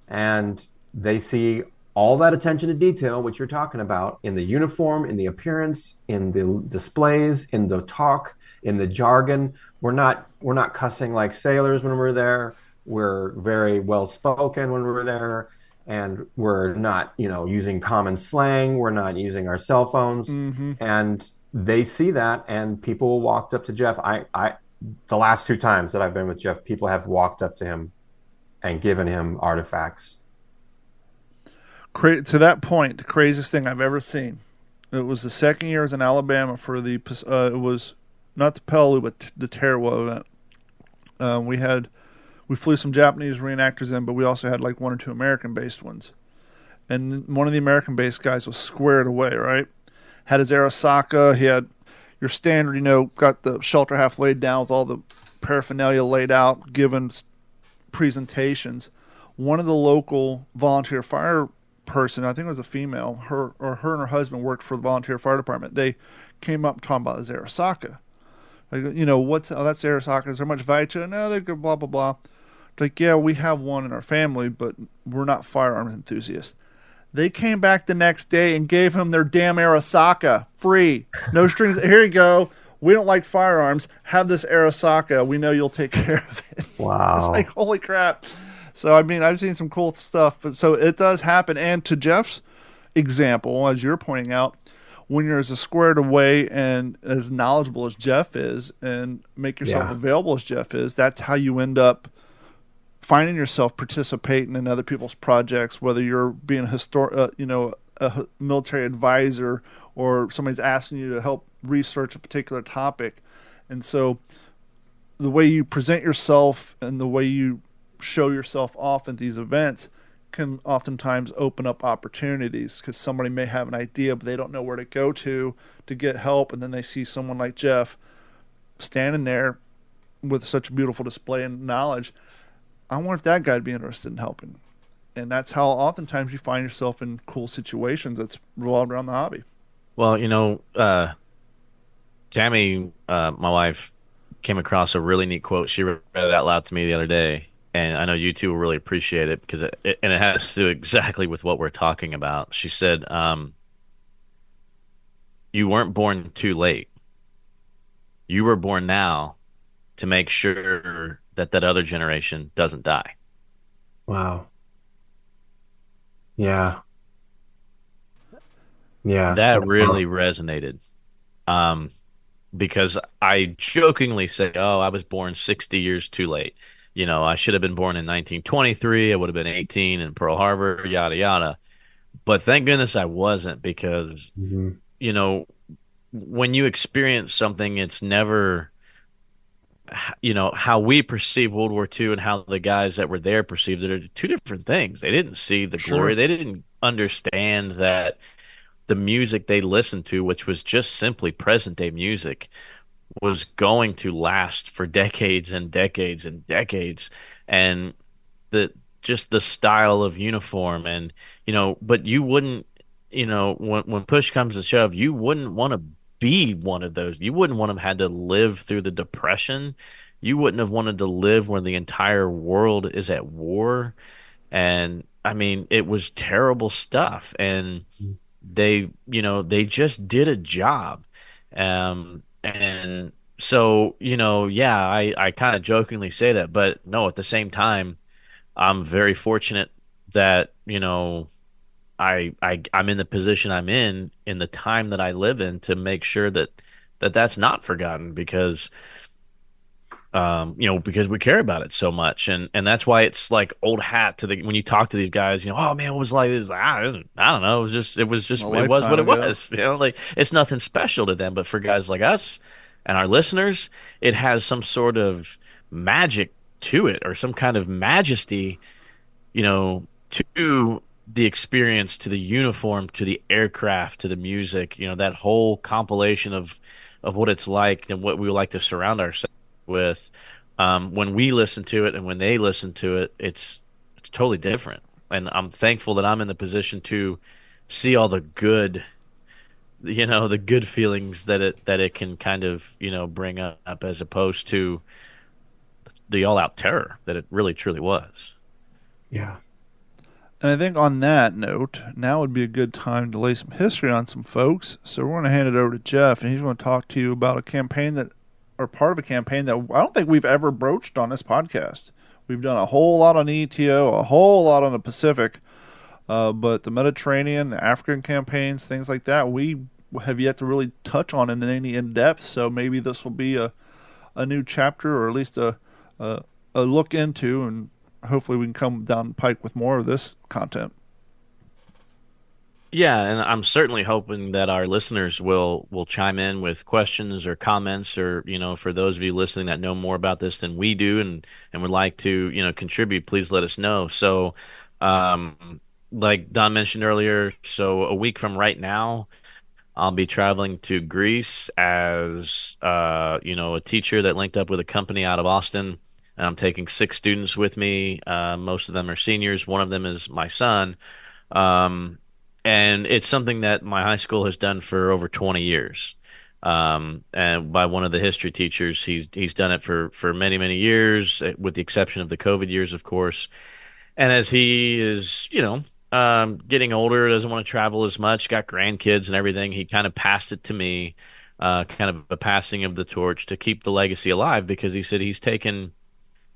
And they see all that attention to detail, which you're talking about, in the uniform, in the appearance, in the displays, in the talk, in the jargon. We're not cussing like sailors when we're there. We're very well spoken when we're there. And we're not, using common slang. We're not using our cell phones. Mm-hmm. And they see that, and people walked up to Jeff. The last 2 times that I've been with Jeff, people have walked up to him and given him artifacts. To that point, the craziest thing I've ever seen. It was the second year I was in Alabama for it was not the Peleliu, but the Tarawa event. We flew some Japanese reenactors in, but we also had 1 or 2 American-based ones. And one of the American-based guys was squared away, right? Had his Arasaka. He had your standard, got the shelter half laid down with all the paraphernalia laid out, given presentations. One of the local volunteer fire person, I think it was a female, her and her husband worked for the volunteer fire department. They came up talking about the Arasaka. Like, what's, oh, that's Arasaka. Is there much value to it? No, they're good, blah, blah, blah. Like, yeah, we have one in our family, but we're not firearms enthusiasts. They came back the next day and gave him their damn Arasaka free. No strings. Here you go. We don't like firearms. Have this Arasaka. We know you'll take care of it. Wow. It's like, holy crap. So, I mean, I've seen some cool stuff. But so it does happen. And to Jeff's example, as you're pointing out, when you're as squared away and as knowledgeable as Jeff is and make yourself available as Jeff is, that's how you end up finding yourself participating in other people's projects, whether you're being a military advisor or somebody's asking you to help research a particular topic. And so the way you present yourself and the way you show yourself off at these events can oftentimes open up opportunities, because somebody may have an idea, but they don't know where to go to get help. And then they see someone like Jeff standing there with such a beautiful display and knowledge. I wonder if that guy'd be interested in helping. And that's how oftentimes you find yourself in cool situations that's revolved around the hobby. Well, Tammy, my wife, came across a really neat quote. She read it out loud to me the other day, and I know you two will really appreciate it because it has to do exactly with what we're talking about. She said, "You weren't born too late. You were born now to make sure that other generation doesn't die." Wow. Yeah. Yeah. That really resonated. Because I jokingly say, "Oh, I was born 60 years too late. I should have been born in 1923. I would have been 18 in Pearl Harbor, yada, yada." But thank goodness I wasn't, because, when you experience something, it's never, how we perceive World War II and how the guys that were there perceived it are two different things. They didn't see the glory. They didn't understand that the music they listened to, which was just simply present day music, was going to last for decades and decades and decades. And the style of uniform, and but you wouldn't, when push comes to shove, you wouldn't want to be one of those. You wouldn't want to have had to live through the Depression. You wouldn't have wanted to live where the entire world is at war. And I mean, it was terrible stuff. And they just did a job. And so, I kind of jokingly say that, but no, at the same time, I'm very fortunate that, I'm in the position I'm in the time that I live in, to make sure that's not forgotten, because because we care about it so much, and that's why it's like old hat to when you talk to these guys, oh man, what was it like? It's like, I don't know, it was what it was. Like, it's nothing special to them, but for guys like us and our listeners, it has some sort of magic to it, or some kind of majesty, to the experience, to the uniform, to the aircraft, to the music, that whole compilation of what it's like and what we would like to surround ourselves with. When we listen to it and when they listen to it, it's totally different. And I'm thankful that I'm in the position to see all the good, the good feelings that it can kind of, bring up, as opposed to the all-out terror that it really truly was. Yeah. And I think on that note, now would be a good time to lay some history on some folks. So we're going to hand it over to Jeff, and he's going to talk to you about a campaign or part of a campaign that I don't think we've ever broached on this podcast. We've done a whole lot on ETO, a whole lot on the Pacific, but the Mediterranean, the African campaigns, things like that, we have yet to really touch on in any in-depth. So maybe this will be a new chapter, or at least a look into, and hopefully we can come down the pike with more of this content. Yeah, and I'm certainly hoping that our listeners will chime in with questions or comments, or, for those of you listening that know more about this than we do, and would like to, contribute, please let us know. So, like Don mentioned earlier, so a week from right now, I'll be traveling to Greece as, a teacher that linked up with a company out of Austin. And I'm taking 6 students with me. Most of them are seniors. One of them is my son. Um, and it's something that my high school has done for over 20 years. And by one of the history teachers, he's done it for many, many years, with the exception of the COVID years, of course. And as he is, getting older, doesn't want to travel as much, got grandkids and everything, he kind of passed it to me, kind of a passing of the torch to keep the legacy alive, because he said he's taken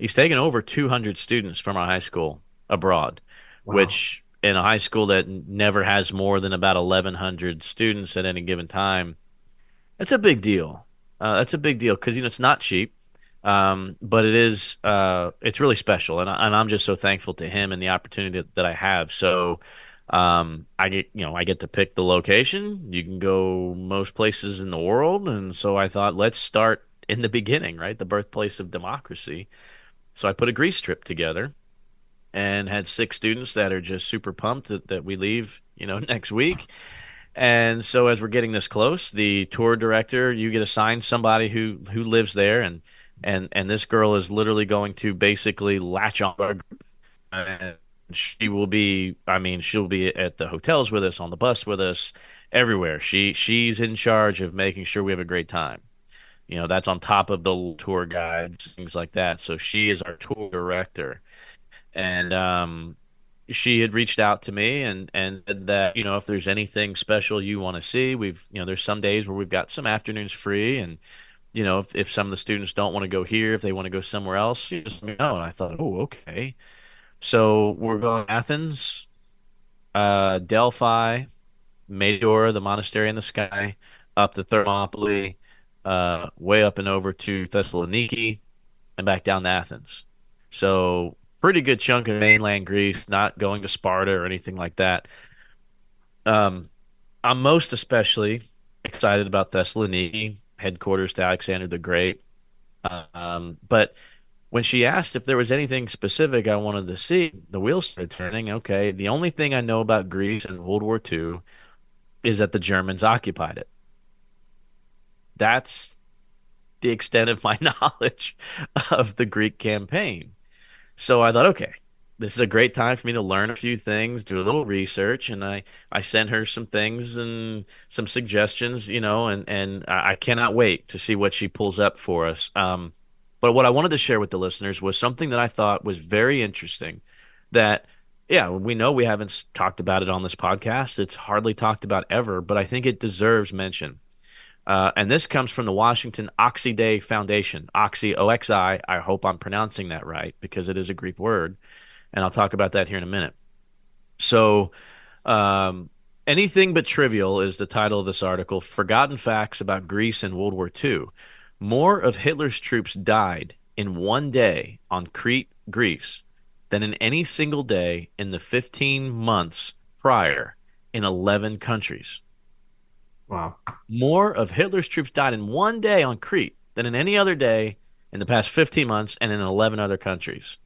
over 200 students from our high school abroad, Wow. which in a high school that never has more than about 1,100 students at any given time, that's a big deal. That's a big deal because it's not cheap, but it's really special, and I'm just so thankful to him and the opportunity that I have. So, I get to pick the location. You can go most places in the world, and so I thought, let's start in the beginning, right? The birthplace of democracy. So I put a Greece trip together and had 6 students that are just super pumped that we leave, next week. And so as we're getting this close, the tour director, you get assigned somebody who lives there, and this girl is literally going to basically latch on to our group. And she'll be at the hotels with us, on the bus with us, everywhere. She's in charge of making sure we have a great time. That's on top of the tour guides, things like that. So she is our tour director. And she had reached out to me and said that, if there's anything special you want to see, there's some days where we've got some afternoons free. And, if some of the students don't want to go here, if they want to go somewhere else, you just let me know. And I thought, oh, okay. So we're going to Athens, Delphi, Medora, the monastery in the sky, up to Thermopylae, way up and over to Thessaloniki, and back down to Athens. So pretty good chunk of mainland Greece, not going to Sparta or anything like that. Um, I'm most especially excited about Thessaloniki, headquarters to Alexander the Great. But when she asked if there was anything specific I wanted to see, the wheels started turning. Okay, the only thing I know about Greece in World War II is that the Germans occupied it. That's the extent of my knowledge of the Greek campaign. So I thought, okay, this is a great time for me to learn a few things, do a little research, and I sent her some things and some suggestions, and I cannot wait to see what she pulls up for us. But what I wanted to share with the listeners was something that I thought was very interesting. That, yeah, we know we haven't talked about it on this podcast. It's hardly talked about ever, but I think it deserves mention. And this comes from the Washington Oxy Day Foundation. Oxy, O-X-I. I hope I'm pronouncing that right because it is a Greek word. And I'll talk about that here in a minute. So, Anything But Trivial is the title of this article. Forgotten Facts About Greece in World War II. More of Hitler's troops died in one day on Crete, Greece, than in any single day in the 15 months prior in 11 countries. Wow. More of Hitler's troops died in one day on Crete than in any other day in the past 15 months and in 11 other countries.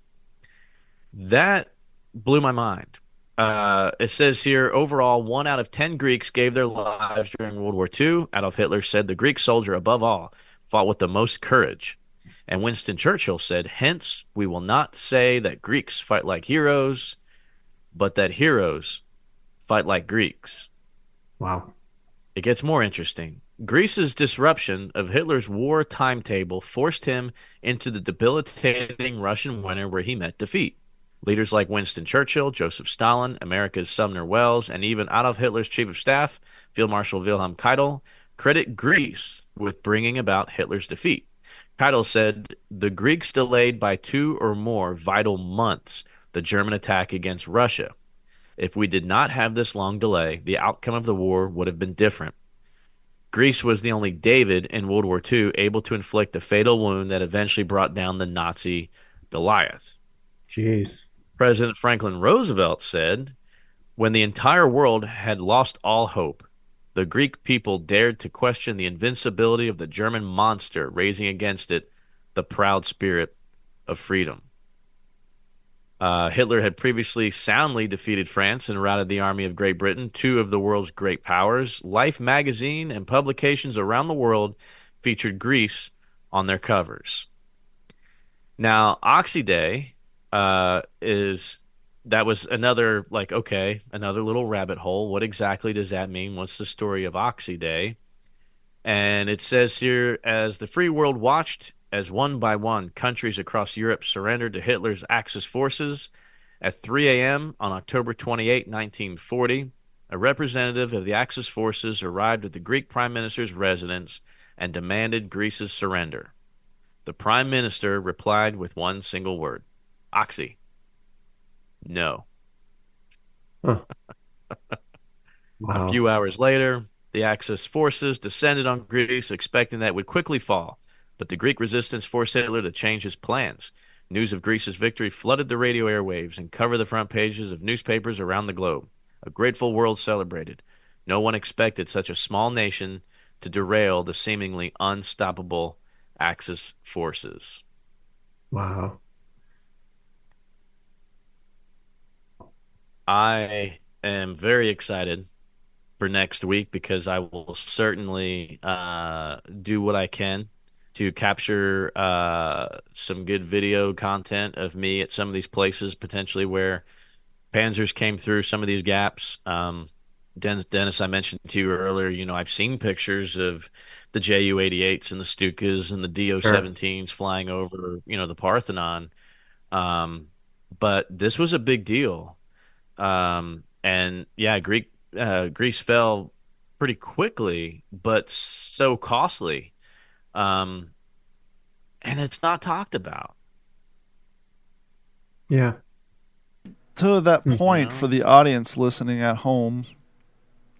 That blew my mind. It says here, overall, 1 out of 10 Greeks gave their lives during World War II. Adolf Hitler said the Greek soldier, above all, fought with the most courage. And Winston Churchill said, hence, we will not say that Greeks fight like heroes, but that heroes fight like Greeks. Wow. It gets more interesting. Greece's disruption of Hitler's war timetable forced him into the debilitating Russian winter where he met defeat. Leaders like Winston Churchill, Joseph Stalin, America's Sumner Welles, and even Adolf Hitler's chief of staff, Field Marshal Wilhelm Keitel, credit Greece with bringing about Hitler's defeat. Keitel said the Greeks delayed by 2 or more vital months the German attack against Russia. If we did not have this long delay, the outcome of the war would have been different. Greece was the only David in World War II able to inflict a fatal wound that eventually brought down the Nazi Goliath. Jeez. President Franklin Roosevelt said, when the entire world had lost all hope, the Greek people dared to question the invincibility of the German monster, raising against it the proud spirit of freedom. Hitler had previously soundly defeated France and routed the army of Great Britain, 2 of the world's great powers. Life magazine and publications around the world featured Greece on their covers. Now, Oxy Day is that was another, like, okay, another little rabbit hole. What exactly does that mean? What's the story of Oxy Day? And it says here, as the free world watched as one by one countries across Europe surrendered to Hitler's Axis forces at 3 a.m. on October 28, 1940, a representative of the Axis forces arrived at the Greek prime minister's residence and demanded Greece's surrender. The prime minister replied with one single word: Oxy. No. Huh. A Wow. few hours later, the Axis forces descended on Greece, expecting that it would quickly fall. But the Greek resistance forced Hitler to change his plans. News of Greece's victory flooded the radio airwaves and covered the front pages of newspapers around the globe. A grateful world celebrated. No one expected such a small nation to derail the seemingly unstoppable Axis forces. Wow. I am very excited for next week because I will certainly do what I can to capture some good video content of me at some of these places, potentially where Panzers came through some of these gaps. Dennis, I mentioned to you earlier, I've seen pictures of the Ju-88s and the Stukas and the Sure. Do-17s flying over, the Parthenon. Um, but this was a big deal. And yeah, Greece fell pretty quickly, but so costly. Um, and it's not talked about, Yeah. To that Hmm. you point, for know? the audience listening at home,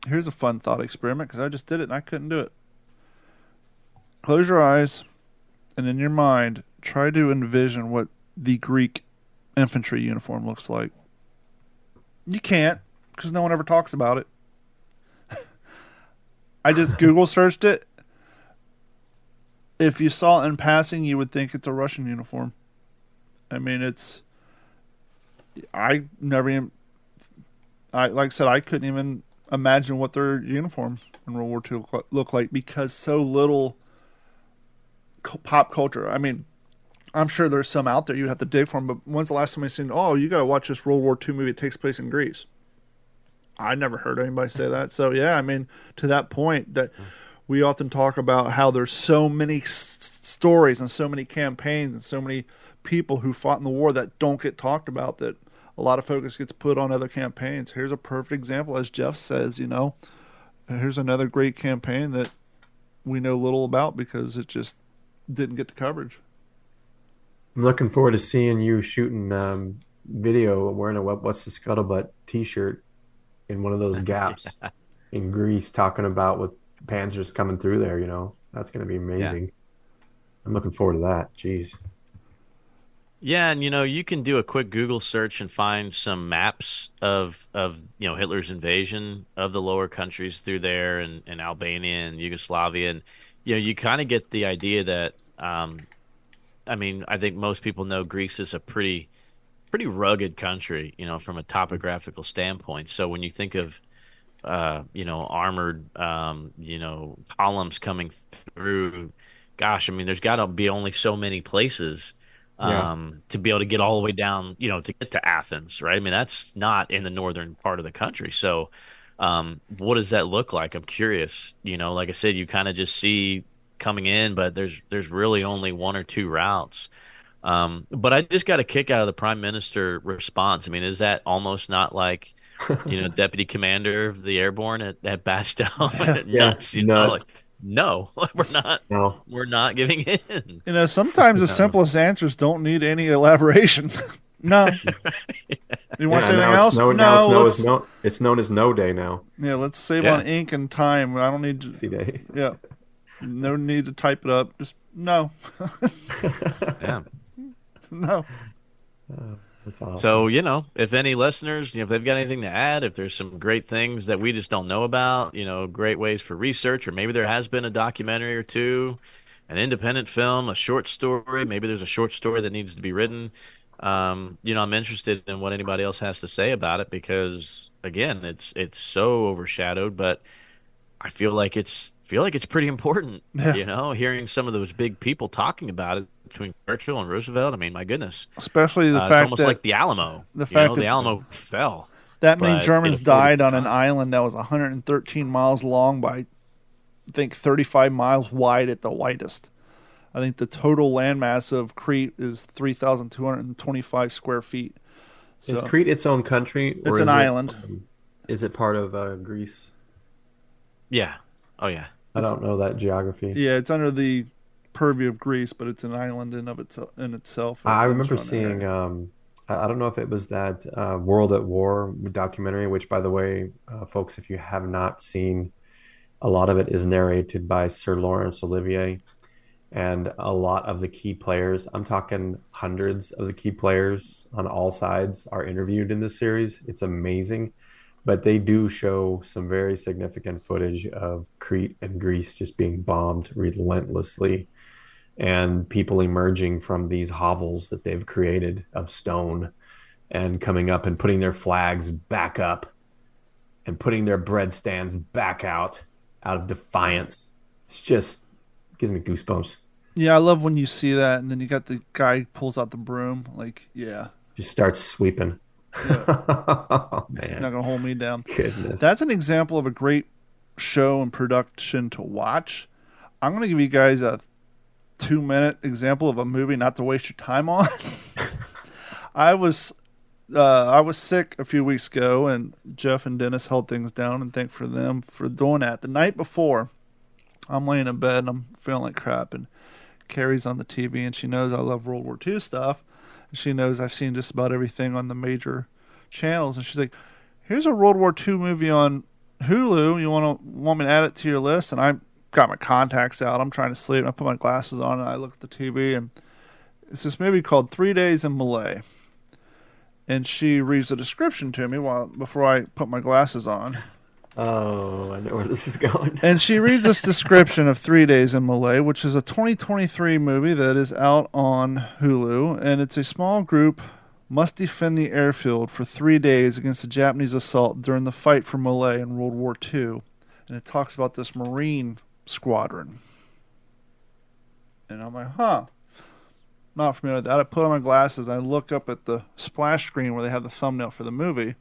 here's a fun thought experiment because I just did it and I couldn't do it. Close your eyes and in your mind, try to envision what the Greek infantry uniform looks like. You can't because no one ever talks about it. I just Google searched it. If you saw it in passing, you would think it's a Russian uniform. I mean, it's. I never even. I like I said, I couldn't even imagine what their uniforms in World War II look like because so little pop culture. I mean, I'm sure there's some out there you'd have to dig for them, but when's the last time you've seen, oh, you got to watch this World War II movie? It takes place in Greece. I never heard anybody say that. So, yeah, I mean, to that point, that we often talk about how there's so many stories and so many campaigns and so many people who fought in the war that don't get talked about, that a lot of focus gets put on other campaigns. Here's a perfect example, as Jeff says, here's another great campaign that we know little about because it just didn't get the coverage. I'm looking forward to seeing you shooting video wearing a What's the Scuttlebutt t-shirt in one of those gaps in Greece, talking about with Panzers coming through there. That's going to be Yeah. amazing. I'm looking forward to that. Jeez. Yeah, and you can do a quick Google search and find some maps of Hitler's invasion of the lower countries through there and Albania and Yugoslavia, and you kind of get the idea that I mean, I think most people know Greece is a pretty rugged country, from a topographical standpoint. So when you think of armored columns coming through, gosh, I mean, there's got to be only so many places Yeah. to be able to get all the way down, to get to Athens, right? I mean, that's not in the northern part of the country. So, what does that look like? I'm curious. Like I said, you kind of just see coming in, but there's really only one or two routes. But I just got a kick out of the prime minister response. I mean, is that almost not like, deputy commander of the airborne at Bastogne? Yeah. Nuts, like, Nuts. no, No. we're not giving in. Sometimes the Um, simplest answers don't need any elaboration. No. You want to Yeah. say And anything now it's else? no. Now No. it's no. It's Let's. no. It's known as No Day now. Yeah. Let's save yeah, on ink and time. I don't need to. C Day. Yeah. No need to type it up. Just no. yeah. No. That's awesome. So, if any listeners, if they've got anything to add, if there's some great things that we just don't know about, great ways for research, or maybe there has been a documentary or two, an independent film, a short story, maybe there's a short story that needs to be written. I'm interested in what anybody else has to say about it because, again, it's so overshadowed, but I feel like it's feel like it's pretty important. Yeah. You know, hearing some of those big people talking about it between Churchill and Roosevelt. I mean, my goodness. Especially the It's fact almost that like the Alamo. the You know, fact that the Alamo fell. that many but Germans it afforded died the on an time. island that was 113 miles long by, I think, 35 miles wide at the widest. I think the total landmass of Crete is 3,225 square feet. So Is Crete its own country? it's an island. Is it part of Greece? Yeah. Oh, yeah. I don't know that geography. Yeah, it's under the purview of Greece, but it's an island in itself. I remember seeing, I don't know if it was that World at War documentary, which, by the way, folks, if you have not seen, a lot of it is narrated by Sir Laurence Olivier. And a lot of the key players, I'm talking hundreds of the key players on all sides, are interviewed in this series. It's amazing. But they do show some very significant footage of Crete and Greece just being bombed relentlessly, and people emerging from these hovels that they've created of stone and coming up and putting their flags back up and putting their bread stands back out of defiance. It's just gives me goosebumps. Yeah, I love when you see that, and then you got the guy who pulls out the broom. Like, yeah, Just starts sweeping. Oh, you're man. not gonna hold me down. Goodness. That's an example of a great show and production to watch. I'm gonna give you guys a 2-minute example of a movie not to waste your time on. I was sick a few weeks ago, and Jeff and Dennis held things down, and thank for them for doing that. The night before, I'm laying in bed and I'm feeling like crap, and Carrie's on the TV, and she knows I love World War II stuff. And she knows I've seen just about everything on the major channels, and she's like, "Here's a World War II movie on Hulu. You want me to add it to your list?" And I got my contacts out. I'm trying to sleep. And I put my glasses on, and I look at the TV, and it's this movie called 3 Days in Malay. And she reads the description to me before I put my glasses on. Oh, I know where this is going. And she reads this description of 3 Days in Malay, which is a 2023 movie that is out on Hulu. And it's a small group must defend the airfield for 3 days against a Japanese assault during the fight for Malay in World War II. And it talks about this Marine squadron. And I'm like, not familiar with that. I put on my glasses. I look up at the splash screen where they have the thumbnail for the movie.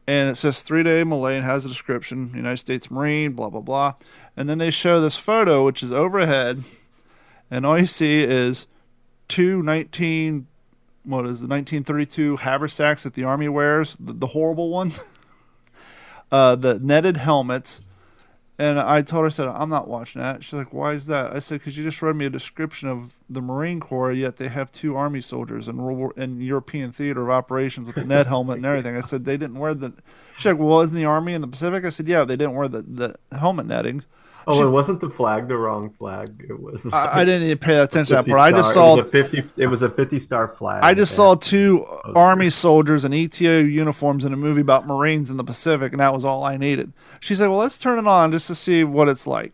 And it says 3 Day Malay and has a description, United States Marine, blah, blah, blah. And then they show this photo, which is overhead. And all you see is the 1932 haversacks that the Army wears, the horrible one. The netted helmets. And I told her, I said, I'm not watching that. She's like, why is that? I said, because you just read me a description of the Marine Corps, yet they have 2 Army soldiers in European theater of operations with the net helmet and everything. I said, they didn't wear the... She's like, well, isn't the Army in the Pacific? I said, yeah, they didn't wear the helmet nettings. Oh, it wasn't the flag, the wrong flag. It was. I didn't even pay that attention to that, but 50 I just star. saw... It was a 50-star flag. I just saw 2 Army soldiers in ETO uniforms in a movie about Marines in the Pacific, and that was all I needed. She's like, well, let's turn it on just to see what it's like.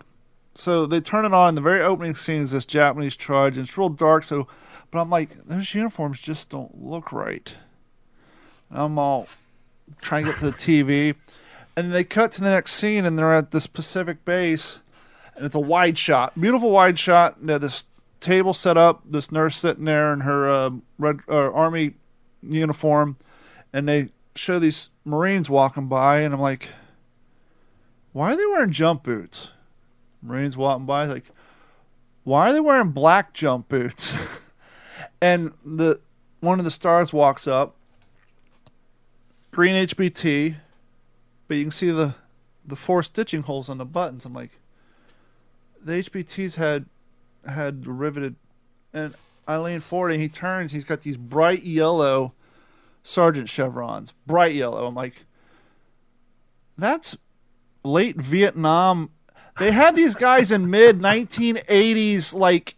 So they turn it on, and the very opening scene is this Japanese trudge, and it's real dark, but I'm like, those uniforms just don't look right. And I'm all trying to get to the TV, and they cut to the next scene, and they're at this Pacific base, and it's a wide shot, beautiful wide shot. They had this table set up, this nurse sitting there in her Army uniform, and they show these Marines walking by, and I'm like, why are they wearing jump boots? Marines walking by, like, why are they wearing black jump boots? And one of the stars walks up, green HBT, but you can see the 4 stitching holes on the buttons. I'm like, the HBTs had riveted, and I lean forward and he turns. He's got these bright yellow sergeant chevrons, bright yellow. I'm like, that's late Vietnam. They had these guys in mid 1980s like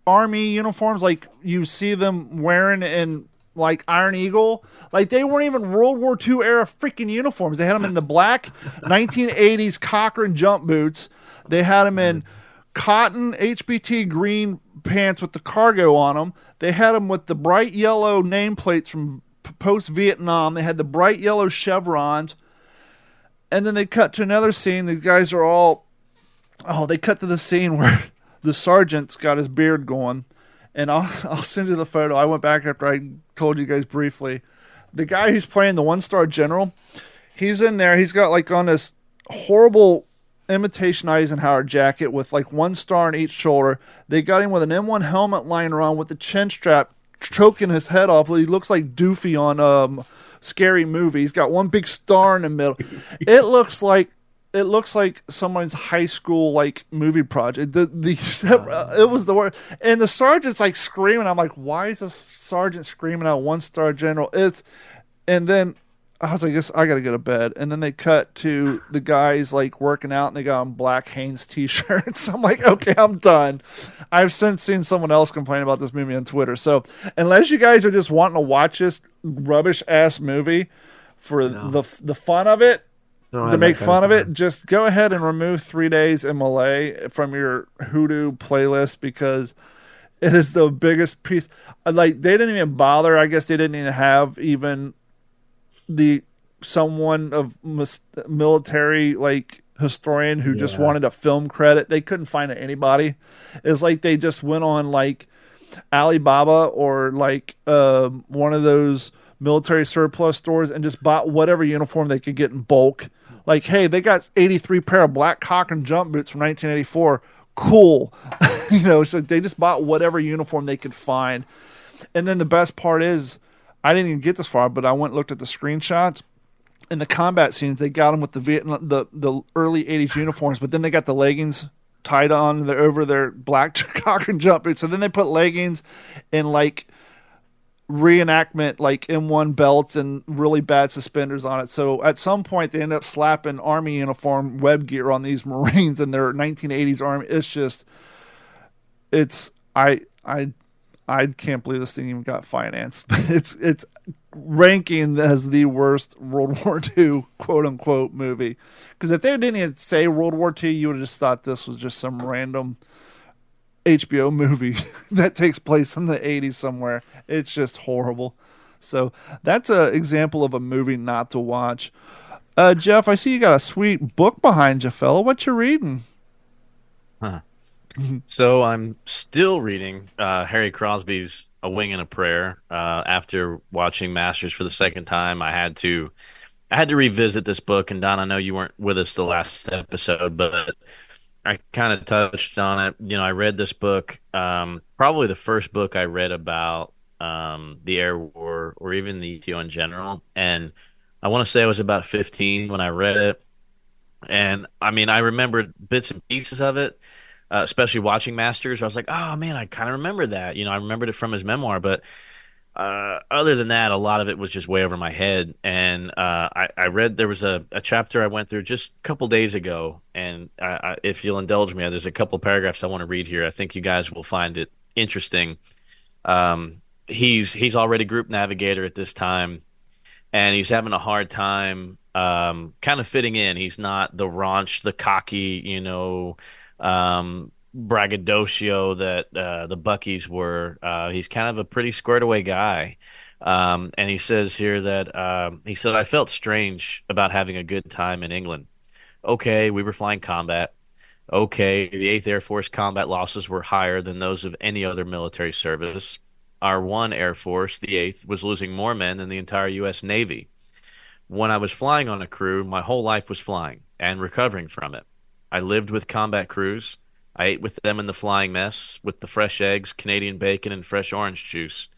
Army uniforms, like you see them wearing in like Iron Eagle. Like they weren't even World War II era freaking uniforms. They had them in the black 1980s Cochrane jump boots. They had them in cotton HBT green pants with the cargo on them. They had them with the bright yellow nameplates from post-Vietnam. They had the bright yellow chevrons. And then they cut to another scene. The guys are all Oh, they cut to the scene where the sergeant's got his beard going, and I'll send you the photo. I went back after I told you guys briefly. The guy who's playing the 1-star general, he's in there. He's got like on this horrible imitation Eisenhower jacket with like 1 star on each shoulder. They got him with an M1 helmet lying around with the chin strap choking his head off. He looks like Doofy on Scary Movie. He's got 1 big star in the middle. It looks like someone's high school like movie project. It was the worst. And the sergeant's like screaming. I'm like, why is a sergeant screaming out 1-star general? And then I was like, I guess I gotta go to bed. And then they cut to the guys like working out, and they got on black Hanes t-shirts. I'm like, okay, I'm done. I've since seen someone else complain about this movie on Twitter. So unless you guys are just wanting to watch this rubbish ass movie for the fun of it, to make fun of it, just go ahead and remove 3 Days in Malay from your Hoodoo playlist, because it is the biggest piece. Like, they didn't even bother. I guess they didn't even have even someone of military like historian who just wanted a film credit. They couldn't find anybody. It's like they just went on like Alibaba or like one of those military surplus stores and just bought whatever uniform they could get in bulk. Like, hey, they got 83 pair of black Cochrane jump boots from 1984. Cool. So they just bought whatever uniform they could find. And then the best part is, I didn't even get this far, but I went and looked at the screenshots. In the combat scenes, they got them with the early 80s uniforms, but then they got the leggings tied on over their black Cochrane jump boots. So then they put leggings and like reenactment like M1 belts and really bad suspenders on it. So at some point they end up slapping army uniform web gear on these Marines in their 1980s army. I can't believe this thing even got financed. It's ranking as the worst World War II quote unquote movie. Because if they didn't even say World War II, you would have just thought this was just some random HBO movie that takes place in the 80s somewhere. It's just horrible. So that's an example of a movie not to watch. Jeff, I see you got a sweet book behind you, fella. What you reading? Huh. So I'm still reading Harry Crosby's A Wing and a Prayer. After watching Masters for the second time, I had to revisit this book. And Don, I know you weren't with us the last episode, but I kind of touched on it. I read this book, probably the first book I read about the air war or even the ETO in general. And I want to say I was about 15 when I read it. And I mean, I remembered bits and pieces of it, especially watching Masters. I was like, oh man, I kind of remember that. I remembered it from his memoir, but other than that, a lot of it was just way over my head. And I read, there was a chapter I went through just a couple days ago, and if you'll indulge me, there's a couple paragraphs I want to read here. I think you guys will find it interesting. He's already group navigator at this time, and he's having a hard time kind of fitting in. He's not the raunch, the cocky, braggadocio that the Buckies were. He's kind of a pretty squared away guy. And he says here that he said, I felt strange about having a good time in England. Okay, we were flying combat. Okay, the 8th Air Force combat losses were higher than those of any other military service. Our one Air Force, the 8th, was losing more men than the entire U.S. Navy. When I was flying on a crew, my whole life was flying and recovering from it. I lived with combat crews. I ate with them in the flying mess with the fresh eggs, Canadian bacon, and fresh orange juice.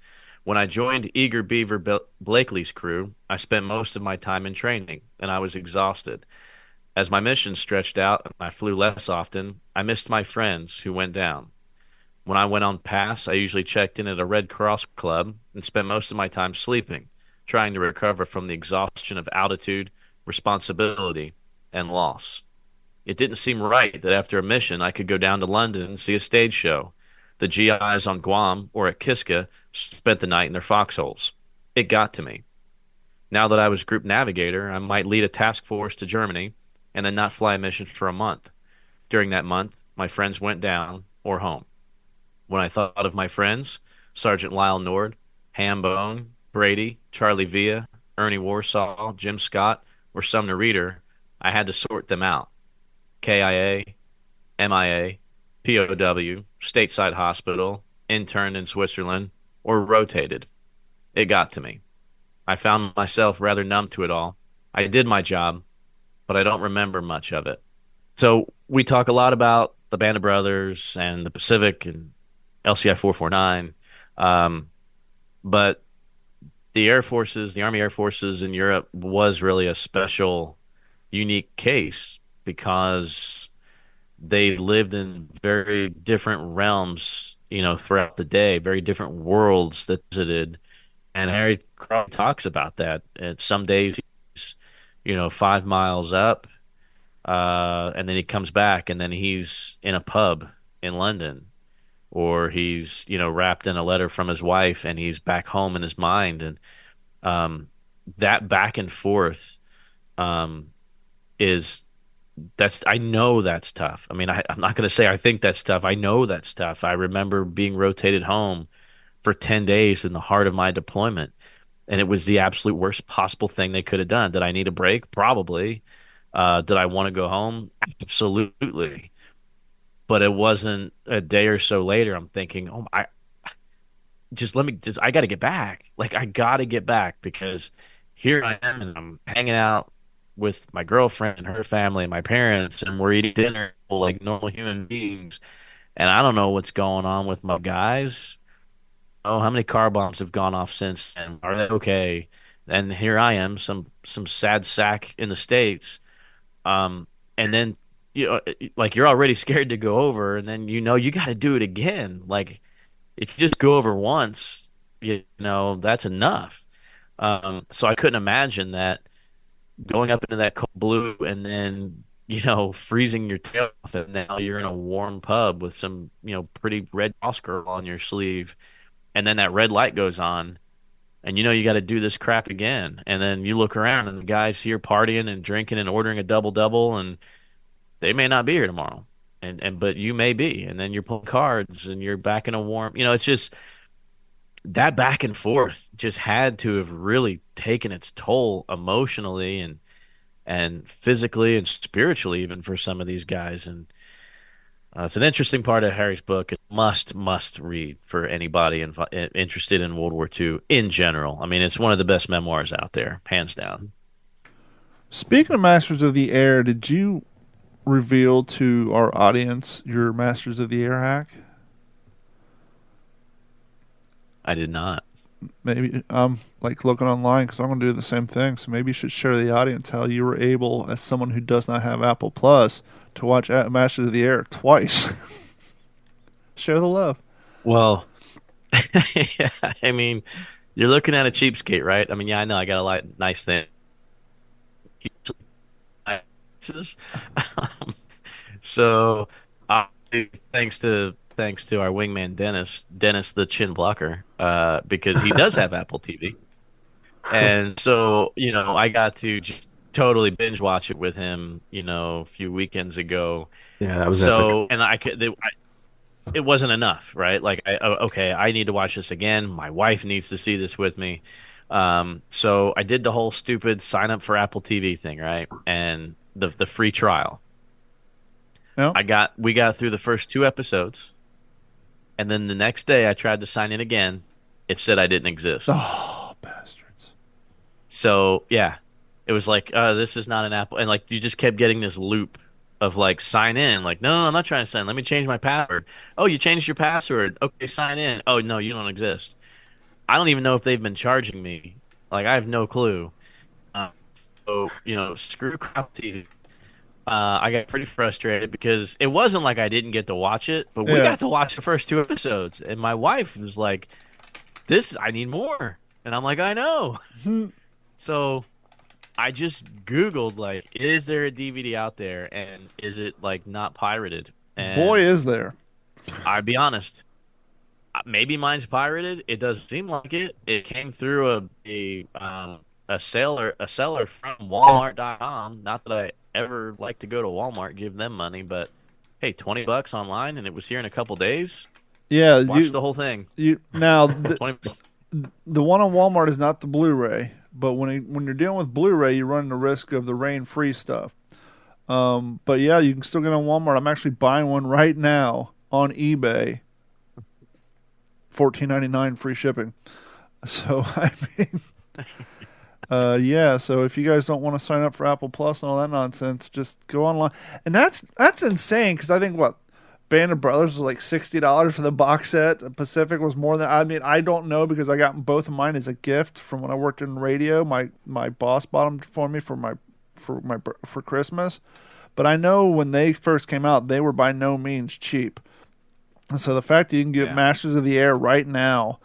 When I joined Eager Beaver Blakely's crew, I spent most of my time in training, and I was exhausted. As my mission stretched out and I flew less often, I missed my friends who went down. When I went on pass, I usually checked in at a Red Cross club and spent most of my time sleeping, trying to recover from the exhaustion of altitude, responsibility, and loss. It didn't seem right that after a mission I could go down to London and see a stage show. The GIs on Guam or at Kiska spent the night in their foxholes. It got to me. Now that I was group navigator, I might lead a task force to Germany and then not fly a mission for a month. During that month, my friends went down or home. When I thought of my friends, Sergeant Lyle Nord, Hambone, Brady, Charlie Villa, Ernie Warsaw, Jim Scott, or Sumner Reeder, I had to sort them out. KIA, MIA, POW, stateside hospital, interned in Switzerland, or rotated. It got to me. I found myself rather numb to it all. I did my job, but I don't remember much of it. So we talk a lot about the Band of Brothers and the Pacific and LCI 449. But the Air Forces, the Army Air Forces in Europe was really a special, unique case because they lived in very different realms, throughout the day, very different worlds that they visited. And Harry Crowley talks about that. And some days he's, 5 miles up, and then he comes back, and then he's in a pub in London, or he's, wrapped in a letter from his wife, and he's back home in his mind. And that back and forth is I know that's tough. I mean, I'm not going to say I think that's tough. I know that's tough. I remember being rotated home for 10 days in the heart of my deployment, and it was the absolute worst possible thing they could have done. Did I need a break? Probably. Did I want to go home? Absolutely. But it wasn't a day or so later. I'm thinking, oh, I got to get back. Like, I got to get back because here I am and I'm hanging out with my girlfriend and her family and my parents, and we're eating dinner like normal human beings. And I don't know what's going on with my guys. Oh, how many car bombs have gone off since then? Are they okay? And here I am, some sad sack in the States. And then like you're already scared to go over, and then you got to do it again. Like if you just go over once, that's enough. So I couldn't imagine that going up into that cold blue and then freezing your tail off, and now you're in a warm pub with some pretty red house girl on your sleeve, and then that red light goes on, and you got to do this crap again, and then you look around and the guys here partying and drinking and ordering a double double, and they may not be here tomorrow, and but you may be, and then you're playing cards and you're back in a warm, it's just that back and forth just had to have really taken its toll emotionally and physically and spiritually even for some of these guys. And it's an interesting part of Harry's book. It must read for anybody interested in World War II in general. I mean, it's one of the best memoirs out there, hands down. Speaking of Masters of the Air, did you reveal to our audience your Masters of the Air hack? I did not. Maybe I'm like looking online because I'm going to do the same thing. So maybe you should share the audience how you were able, as someone who does not have Apple Plus, to watch Masters of the Air twice. Share the love. Well, yeah, I mean, you're looking at a cheapskate, right? I mean, yeah, I know I got a lot of nice things. So, thanks to our wingman Dennis the chin blocker, because he does have Apple TV, and so I got to just totally binge watch it with him, a few weekends ago. Yeah, that was so epic. and it wasn't enough, right? Like okay, I need to watch this again. My wife needs to see this with me. So I did the whole stupid sign up for Apple TV thing, right? And the free trial. Yeah. We got through the first 2 episodes. And then the next day I tried to sign in again. It said I didn't exist. Oh, bastards. So, yeah. It was like, this is not an Apple. And, like, you just kept getting this loop of, like, sign in. Like, no, I'm not trying to sign in. Let me change my password. Oh, you changed your password. Okay, sign in. Oh, no, you don't exist. I don't even know if they've been charging me. Like, I have no clue. So, screw crap TV. I got pretty frustrated because it wasn't like I didn't get to watch it, but we got to watch the first 2 episodes, and my wife was like, I need more. And I'm like, I know. So I just Googled, like, is there a DVD out there, and is it, like, not pirated? And boy, is there. I'll be honest. Maybe mine's pirated. It doesn't seem like it. It came through a seller from Walmart.com. Not that I ever like to go to Walmart, give them money, but hey, $20 online, and it was here in a couple days. Yeah, Watch the whole thing. Now 20. The one on Walmart is not the Blu-ray, but when you're dealing with Blu-ray, you run the risk of the rain-free stuff. But yeah, you can still get on Walmart. I'm actually buying one right now on eBay. $14.99 free shipping. So I mean, yeah. So if you guys don't want to sign up for Apple Plus and all that nonsense, just go online. And that's insane because I think what Band of Brothers was like $60 for the box set. The Pacific was more than. I mean, I don't know because I got both of mine as a gift from when I worked in radio. My boss bought them for me for Christmas. But I know when they first came out, they were by no means cheap. And so the fact that you can get Masters of the Air right now,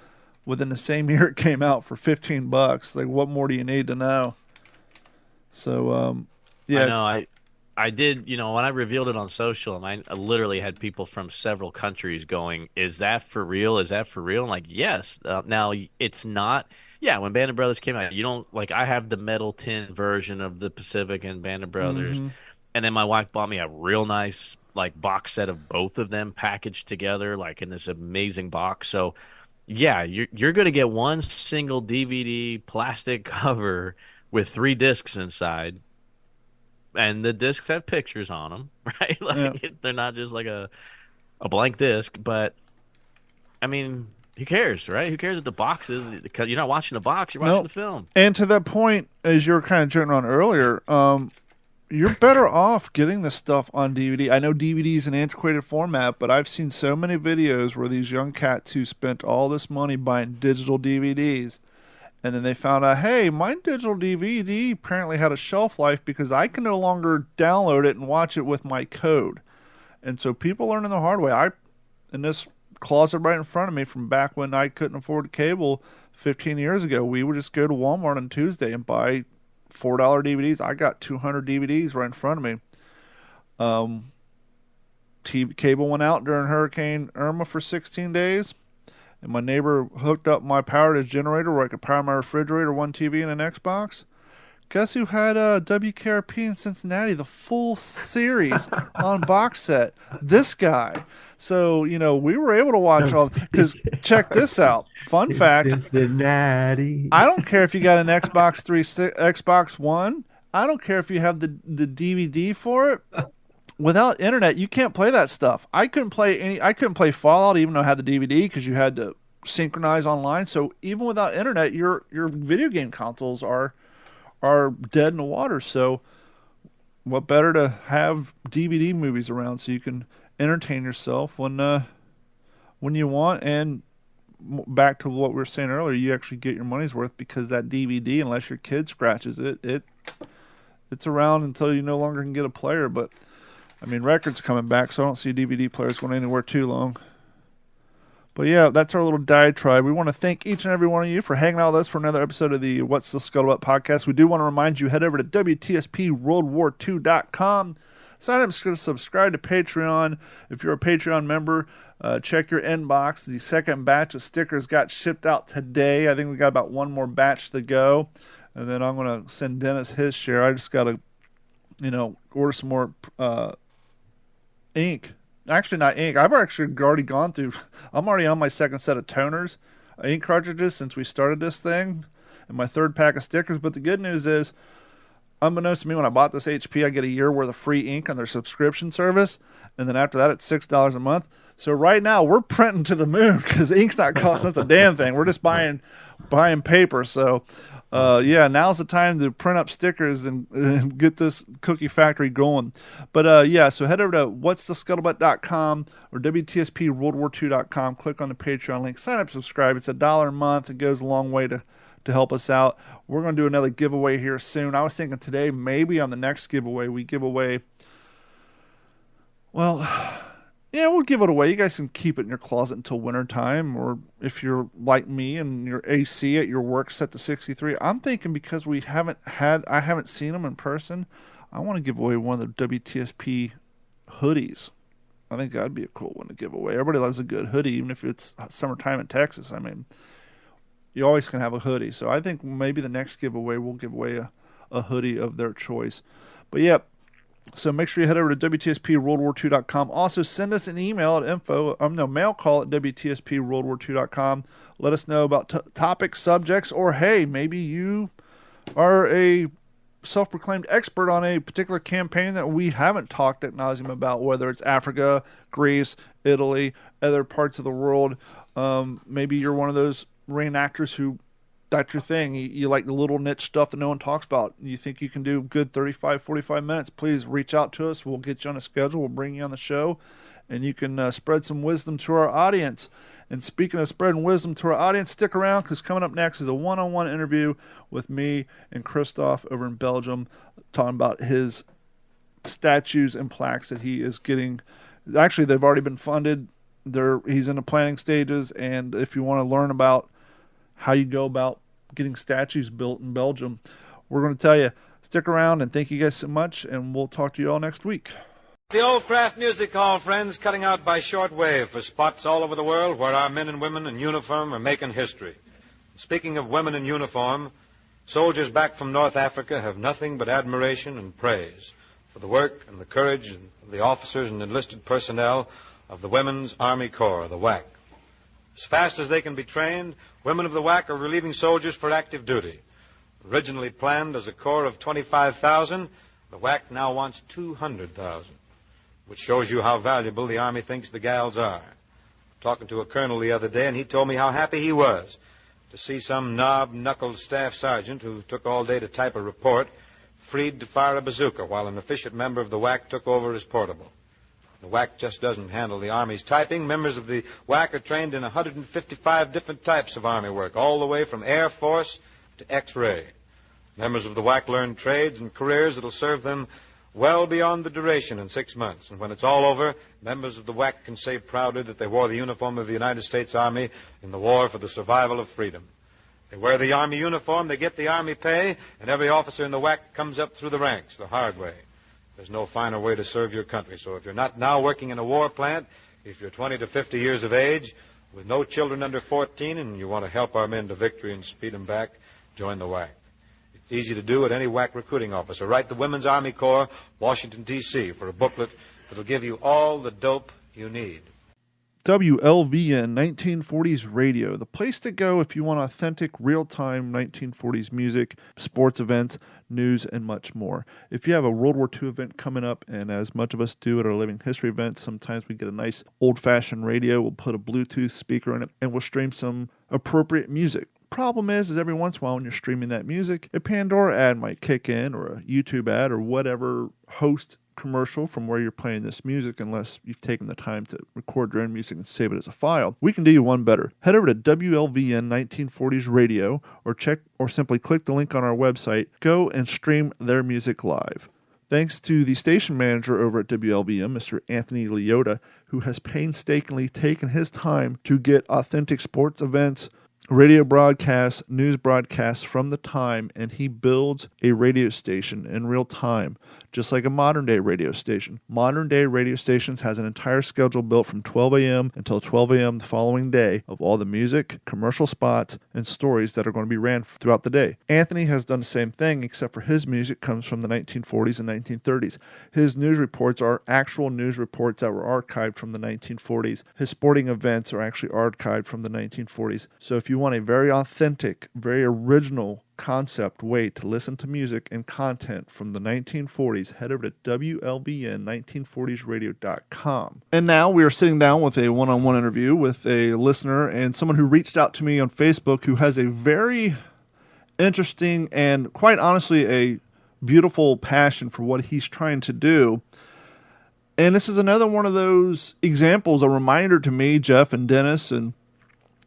within the same year it came out for $15, like what more do you need to know? So, yeah. I know. I did, when I revealed it on social, and I literally had people from several countries going, "Is that for real? Is that for real?" I'm like, yes. Now, it's not. Yeah, when Band of Brothers came out, you don't, like, I have the metal tin version of the Pacific and Band of Brothers. Mm-hmm. And then my wife bought me a real nice, like, box set of both of them packaged together, like, in this amazing box. So, yeah, you're going to get one single DVD plastic cover with 3 discs inside. And the discs have pictures on them, right? Like they're not just like a blank disc. But I mean, who cares, right? Who cares what the box is? Because you're not watching the box; you're watching the film. And to that point, as you were kind of joking on earlier, you're better off getting this stuff on DVD. I know DVD is an antiquated format, but I've seen so many videos where these young cats who spent all this money buying digital DVDs. And then they found out, hey, my digital DVD apparently had a shelf life because I can no longer download it and watch it with my code. And so people learning the hard way. In this closet right in front of me from back when I couldn't afford cable 15 years ago, we would just go to Walmart on Tuesday and buy $4 DVDs. I got 200 DVDs right in front of me. Cable went out during Hurricane Irma for 16 days. And my neighbor hooked up my power to his generator where I could power my refrigerator, one TV, and an Xbox. Guess who had WKRP in Cincinnati, the full series on box set? This guy. So, we were able to watch all... Because check this out. Fun fact. Cincinnati. I don't care if you got an Xbox One. I don't care if you have the DVD for it. Without internet, you can't play that stuff. I couldn't play Fallout even though I had the DVD because you had to synchronize online. So even without internet, your video game consoles are dead in the water. So what better to have DVD movies around so you can entertain yourself when you want. And back to what we were saying earlier, you actually get your money's worth because that DVD, unless your kid scratches it's around until you no longer can get a player. But I mean, records coming back, so I don't see DVD players going anywhere too long. But yeah, that's our little diatribe. We want to thank each and every one of you for hanging out with us for another episode of the What's the Scuttlebutt podcast. We do want to remind you, head over to WTSPWWII.com. Sign up and subscribe to Patreon. If you're a Patreon member, check your inbox. The second batch of stickers got shipped out today. I think we got about one more batch to go. And then I'm going to send Dennis his share. I just got to, order some more ink. Actually, not ink. I've actually already gone through. I'm already on my second set of toners, ink cartridges since we started this thing, and my third pack of stickers. But the good news is, unbeknownst to me, when I bought this HP, I get a year worth of free ink on their subscription service, and then after that, it's $6 a month. So right now, we're printing to the moon because ink's not costing us a damn thing. We're just buying paper. So. Now's the time to print up stickers and get this cookie factory going. But so head over to whatsthescuttlebutt.com or WTSPWorldWar2.com. Click on the Patreon link. Sign up, subscribe. It's $1 a month. It goes a long way to help us out. We're going to do another giveaway here soon. I was thinking today, maybe on the next giveaway, we give away... Well... Yeah, we'll give it away. You guys can keep it in your closet until wintertime, or if you're like me and your AC at your work set to 63. I'm thinking because I haven't seen them in person, I want to give away one of the WTSP hoodies. I think that'd be a cool one to give away. Everybody loves a good hoodie, even if it's summertime in Texas. I mean, you always can have a hoodie. So I think maybe the next giveaway, we'll give away a hoodie of their choice. But yeah. So make sure you head over to WTSPWorldWar2.com. Also, send us an email at mail call at WTSPWorldWar2.com. Let us know about topics, subjects, or hey, maybe you are a self-proclaimed expert on a particular campaign that we haven't talked ad nauseum about, whether it's Africa, Greece, Italy, other parts of the world. Maybe you're one of those reenactors who that's your thing. You like the little niche stuff that no one talks about. You think you can do good 35, 45 minutes, please reach out to us. We'll get you on a schedule. We'll bring you on the show, and you can spread some wisdom to our audience. And speaking of spreading wisdom to our audience, stick around, because coming up next is a one-on-one interview with me and Kristof over in Belgium, talking about his statues and plaques that he is getting. Actually, they've already been funded. He's in the planning stages, and if you want to learn about how you go about getting statues built in Belgium, we're going to tell you. Stick around, and thank you guys so much, and we'll talk to you all next week. The old craft music hall, friends, cutting out by shortwave for spots all over the world where our men and women in uniform are making history. Speaking of women in uniform, soldiers back from North Africa have nothing but admiration and praise for the work and the courage of the officers and enlisted personnel of the Women's Army Corps, the WAC. As fast as they can be trained, women of the WAC are relieving soldiers for active duty. Originally planned as a corps of 25,000, the WAC now wants 200,000, which shows you how valuable the Army thinks the gals are. Talking to a colonel the other day, and he told me how happy he was to see some knob-knuckled staff sergeant who took all day to type a report freed to fire a bazooka while an efficient member of the WAC took over his portable. The WAC just doesn't handle the Army's typing. Members of the WAC are trained in 155 different types of Army work, all the way from Air Force to X-ray. Members of the WAC learn trades and careers that'll serve them well beyond the duration in 6 months. And when it's all over, members of the WAC can say proudly that they wore the uniform of the United States Army in the war for the survival of freedom. They wear the Army uniform, they get the Army pay, and every officer in the WAC comes up through the ranks the hard way. There's no finer way to serve your country. So if you're not now working in a war plant, if you're 20 to 50 years of age, with no children under 14, and you want to help our men to victory and speed them back, join the WAC. It's easy to do at any WAC recruiting office. Or write the Women's Army Corps, Washington, D.C., for a booklet that'll give you all the dope you need. WLVN 1940s Radio, the place to go if you want authentic, real-time 1940s music, sports events, news, and much more. If you have a World War II event coming up, and as much of us do at our Living History events, sometimes we get a nice old-fashioned radio, we'll put a Bluetooth speaker in it, and we'll stream some appropriate music. Problem is every once in a while when you're streaming that music, a Pandora ad might kick in, or a YouTube ad, or whatever host commercial from where you're playing this music, unless you've taken the time to record your own music and save it as a file. We can do you one better. Head over to WLVN 1940s Radio, or simply click the link on our website. Go and stream their music live. Thanks to the station manager over at WLVM, Mr. Anthony Leota, who has painstakingly taken his time to get authentic sports events, radio broadcasts, news broadcasts from the time, and he builds a radio station in real time, just like a modern-day radio station. Modern-day radio stations has an entire schedule built from 12 a.m. until 12 a.m. the following day of all the music, commercial spots, and stories that are going to be ran throughout the day. Anthony has done the same thing, except for his music comes from the 1940s and 1930s. His news reports are actual news reports that were archived from the 1940s. His sporting events are actually archived from the 1940s. So if you want a very authentic, very original concept way to listen to music and content from the 1940s, head over to WLVN1940sradio.com. And now we are sitting down with a one-on-one interview with a listener and someone who reached out to me on Facebook who has a very interesting and, quite honestly, a beautiful passion for what he's trying to do. And this is another one of those examples, a reminder to me, Jeff and Dennis, and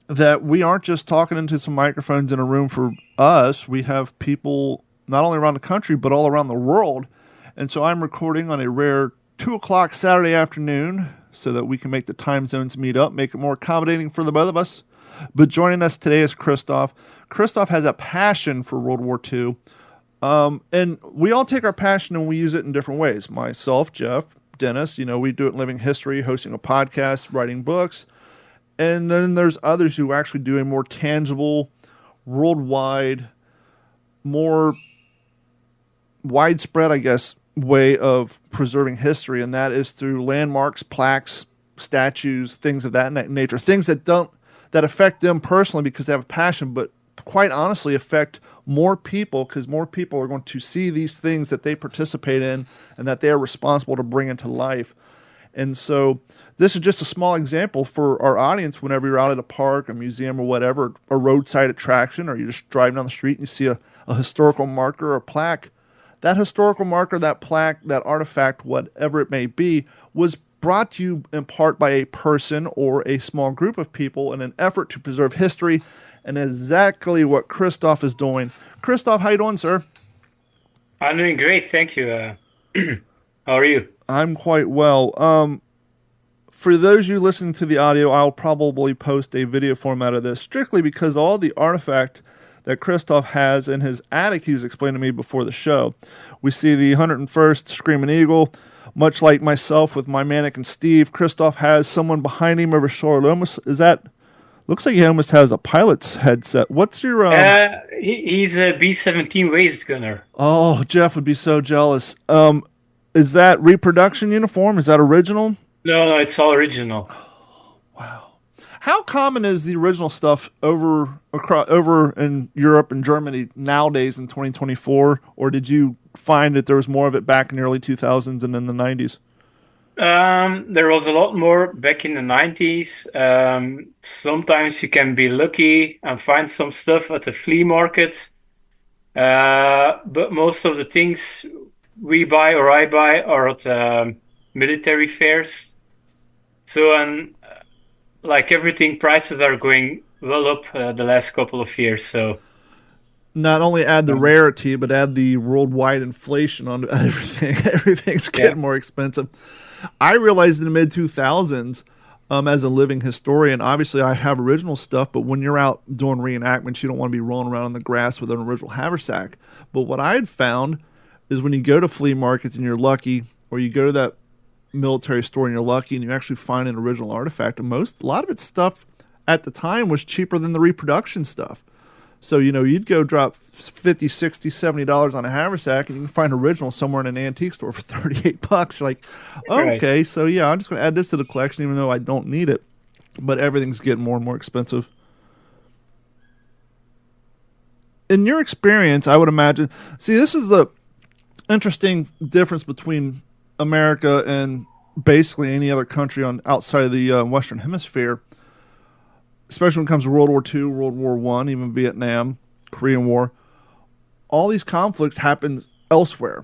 that we aren't just talking into some microphones in a room for us. We have people not only around the country, but all around the world. And so I'm recording on a rare 2 o'clock Saturday afternoon so that we can make the time zones meet up, make it more accommodating for the both of us. But joining us today is Kristof. Kristof has a passion for World War II. And we all take our passion and we use it in different ways. Myself, Jeff, Dennis, we do it in Living History, hosting a podcast, writing books. And then there's others who actually do a more tangible, worldwide, more widespread, way of preserving history. And that is through landmarks, plaques, statues, things of that nature. Things that affect them personally because they have a passion, but quite honestly affect more people, because more people are going to see these things that they participate in and that they are responsible to bring into life. And so this is just a small example for our audience. Whenever you're out at a park, a museum, or whatever, a roadside attraction, or you're just driving down the street and you see a historical marker or a plaque, that historical marker, that plaque, that artifact, whatever it may be, was brought to you in part by a person or a small group of people in an effort to preserve history, and exactly what Kristof is doing. Kristof, how you doing, sir? I'm doing great, thank you. How are you? I'm quite well. For those of you listening to the audio, I'll probably post a video format of this, strictly because all the artifact that Kristof has in his attic, he was explaining to me before the show. We see the 101st Screaming Eagle. Much like myself with my mannequin Steve, Kristof has someone behind him over his shoulder. Looks like he almost has a pilot's headset. What's your... He's a B-17 waist gunner. Oh, Jeff would be so jealous. Is that reproduction uniform? Is that original? No, it's all original. Wow. How common is the original stuff over in Europe and Germany nowadays in 2024? Or did you find that there was more of it back in the early 2000s and in the 90s? There was a lot more back in the 90s. Sometimes you can be lucky and find some stuff at the flea market. But most of the things we buy or I buy are at military fairs. So, and like everything, prices are going well up the last couple of years. So, not only add the rarity, but add the worldwide inflation on everything. Everything's getting more expensive. I realized in the mid-2000s, as a living historian, obviously I have original stuff, but when you're out doing reenactments, you don't want to be rolling around on the grass with an original haversack. But what I had found is when you go to flea markets and you're lucky, or you go to that military store and you're lucky and you actually find an original artifact, a lot of its stuff at the time was cheaper than the reproduction stuff. So, you'd go drop $50, $60, $70 on a haversack and you can find original somewhere in an antique store for $38. You're like, okay, right. So yeah, I'm just going to add this to the collection even though I don't need it. But everything's getting more and more expensive. In your experience, I would imagine, this is the interesting difference between America and basically any other country outside of the Western Hemisphere, especially when it comes to World War II, World War I, even Vietnam, Korean War. All these conflicts happened elsewhere.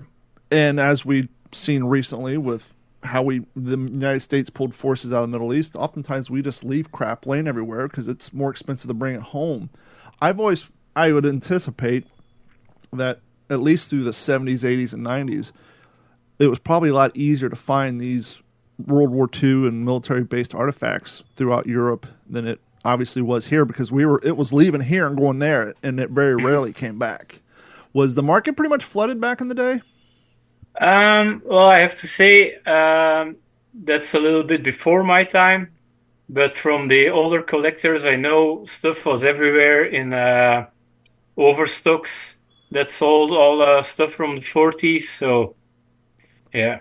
And as we've seen recently with how the United States pulled forces out of the Middle East, oftentimes we just leave crap laying everywhere because it's more expensive to bring it home. I would anticipate that at least through the 70s, 80s, and 90s, it was probably a lot easier to find these World War II and military-based artifacts throughout Europe than it obviously was here, because it was leaving here and going there, and it very rarely came back. Was the market pretty much flooded back in the day? Well, I have to say that's a little bit before my time, but from the older collectors, I know stuff was everywhere in overstocks that sold all stuff from the 40s. So, yeah.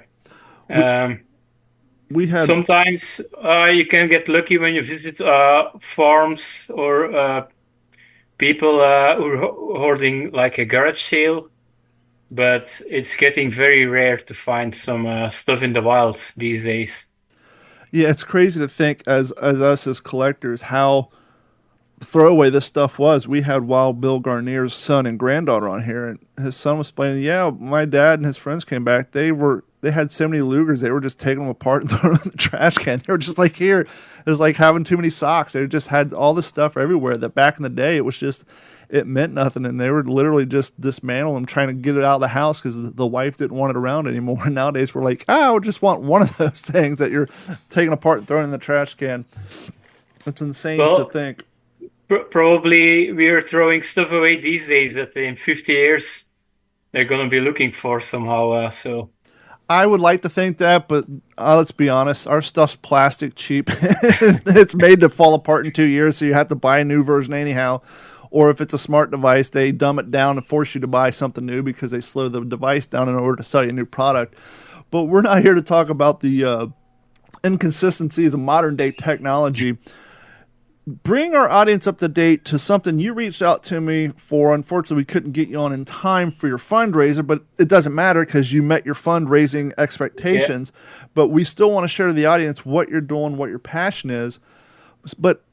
We had sometimes you can get lucky when you visit farms or people who are hoarding like a garage sale, but it's getting very rare to find some stuff in the wild these days. Yeah, it's crazy to think as us as collectors how throwaway this stuff was. We had Wild Bill Garnier's son and granddaughter on here, and his son was explaining, my dad and his friends came back. They had so many Lugers, they were just taking them apart and throwing them in the trash can. They were just like, here. It was like having too many socks. They just had all this stuff everywhere that back in the day, it meant nothing. And they were literally just dismantling them, trying to get it out of the house because the wife didn't want it around anymore. And nowadays we're like, I would just want one of those things that you're taking apart and throwing in the trash can. It's insane to think. Probably we are throwing stuff away these days that in 50 years they're going to be looking for somehow. So I would like to think that, but let's be honest, our stuff's plastic cheap. It's made to fall apart in 2 years, so you have to buy a new version anyhow. Or if it's a smart device, they dumb it down and force you to buy something new because they slow the device down in order to sell you a new product. But we're not here to talk about the inconsistencies of modern-day technology. bring our audience up to date to something you reached out to me for. Unfortunately, we couldn't get you on in time for your fundraiser, but it doesn't matter because you met your fundraising expectations. Yeah. But we still want to share to the audience what you're doing, what your passion is. But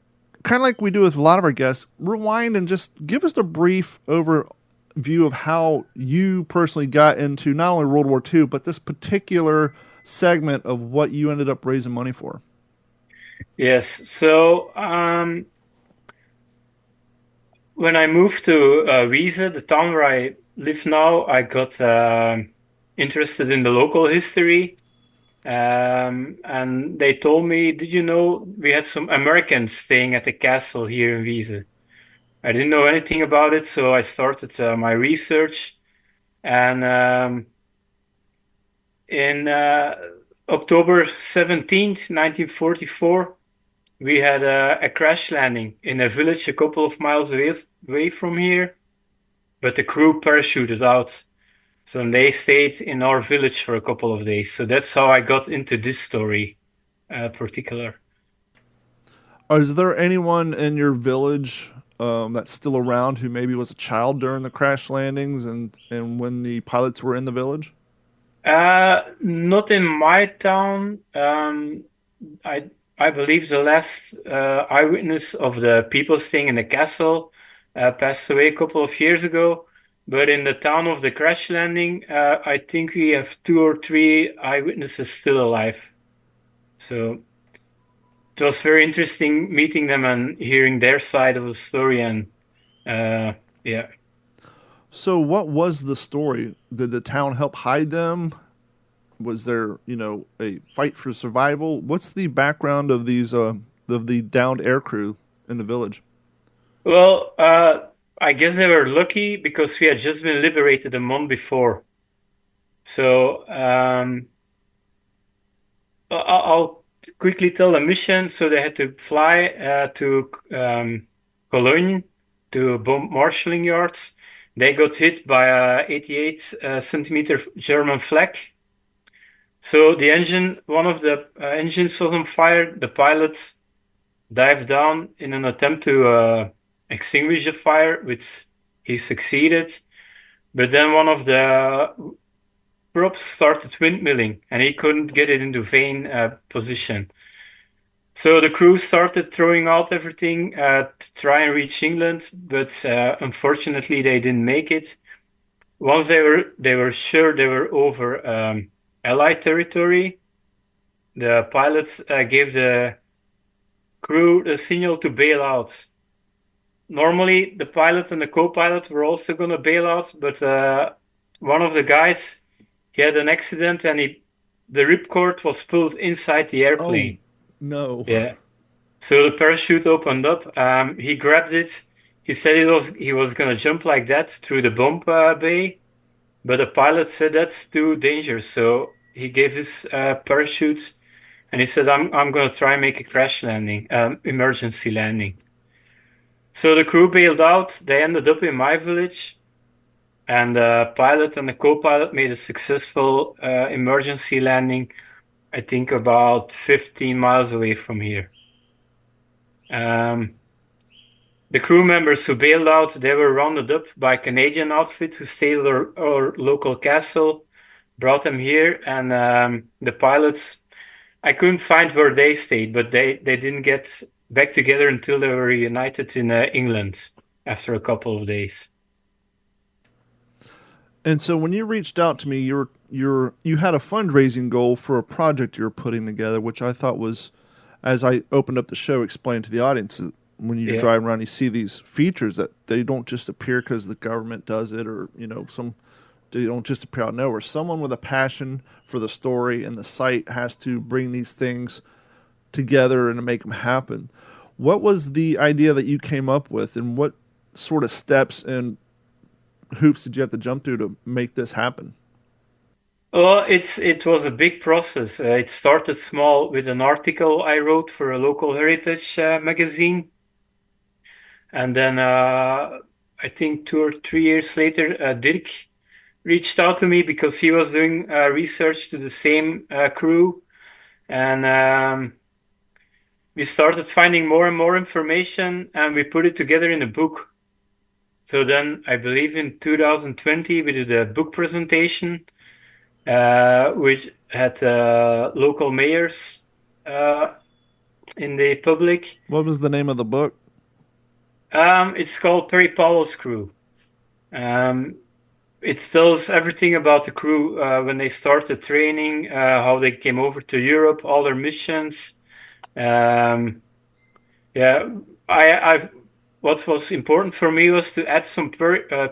kind of like we do with a lot of our guests, rewind and just give us a brief overview of how you personally got into not only World War II, but this particular segment of what you ended up raising money for. Yes. So when I moved to WTSPWWII, the town where I live now, I got interested in the local history. And they told me, did you know we had some Americans staying at the castle here in WTSPWWII? I didn't know anything about it, so I started my research. And in October 17th, 1944, we had a crash landing in a village a couple of miles away from here, but the crew parachuted out. So they stayed in our village for a couple of days. So that's how I got into this story, particular. Is there anyone in your village that's still around who maybe was a child during the crash landings and when the pilots were in the village? Not in my town. I believe the last eyewitness of the people staying in the castle passed away a couple of years ago. But in the town of the crash landing, I think we have 2 or 3 eyewitnesses still alive. So it was very interesting meeting them and hearing their side of the story. And yeah. So what was the story? Did the town help hide them? Was there, a fight for survival? What's the background of these of the downed aircrew in the village? Well, I guess they were lucky because we had just been liberated a month before. So I'll quickly tell the mission. So they had to fly to Cologne to bomb marshalling yards. They got hit by a 88 centimeter German flak. So the engine, one of the engines was on fire. The pilot dived down in an attempt to extinguish the fire, which he succeeded. But then one of the props started windmilling, and he couldn't get it into vane position. So the crew started throwing out everything to try and reach England, but unfortunately they didn't make it. Once they were sure they were over Allied territory, the pilots gave the crew the signal to bail out. Normally, the pilot and the co-pilot were also going to bail out, but one of the guys, he had an accident and the ripcord was pulled inside the airplane. Oh, no. Yeah. So the parachute opened up. He grabbed it. He said he was going to jump like that through the bomb bay, but the pilot said that's too dangerous. So he gave his parachute, and he said, "I'm going to try and make a crash landing, emergency landing." So the crew bailed out. They ended up in my village, and the pilot and the co-pilot made a successful emergency landing, I think about 15 miles away from here. The crew members who bailed out, they were rounded up by a Canadian outfit who stayed at our local castle, brought them here, and the pilots, I couldn't find where they stayed, but they didn't get back together until they were reunited in England after a couple of days. And so when you reached out to me, you had a fundraising goal for a project you were putting together, which I thought was, as I opened up the show, explained to the audience that when you drive around, you see these features that they don't just appear because the government does it, or they don't just appear out of nowhere. Someone with a passion for the story and the site has to bring these things together and to make them happen. What was the idea that you came up with, and what sort of steps and hoops did you have to jump through to make this happen? Well, it was a big process. It started small with an article I wrote for a local heritage magazine. And then I think 2 or 3 years later, Dirk reached out to me because he was doing research to the same crew. And we started finding more and more information, and we put it together in a book. So then I believe in 2020 we did a book presentation, which had local mayors in the public. What was the name of the book? It's called Perry Powell's Crew. It tells everything about the crew when they started training, how they came over to Europe, all their missions. Yeah, what was important for me was to add some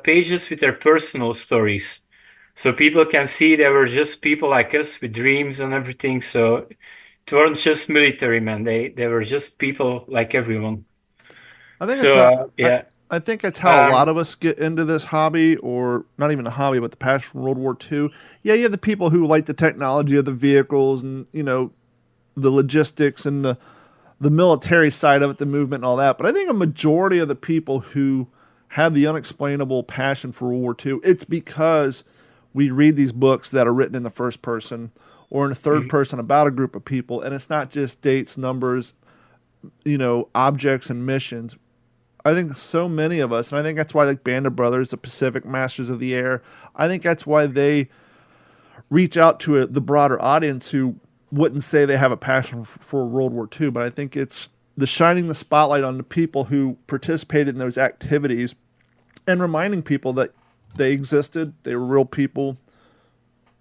pages with their personal stories, so people can see they were just people like us with dreams and everything. So it weren't just military men; they were just people like everyone. I think So yeah. I think that's how a lot of us get into this hobby, or not even a hobby, but the passion for World War II. Yeah, you have the people who like the technology of the vehicles and, you know, the logistics and the military side of it, the movement and all that. But I think a majority of the people who have the unexplainable passion for World War II, it's because we read these books that are written in the first person or in a third person about a group of people. And it's not just dates, numbers, you know, objects and missions. I think so many of us, and I think that's why like Band of Brothers, the Pacific Masters of the Air, I think that's why they reach out to the broader audience who wouldn't say they have a passion for World War II. But I think it's the shining the spotlight on the people who participated in those activities and reminding people that they existed, they were real people.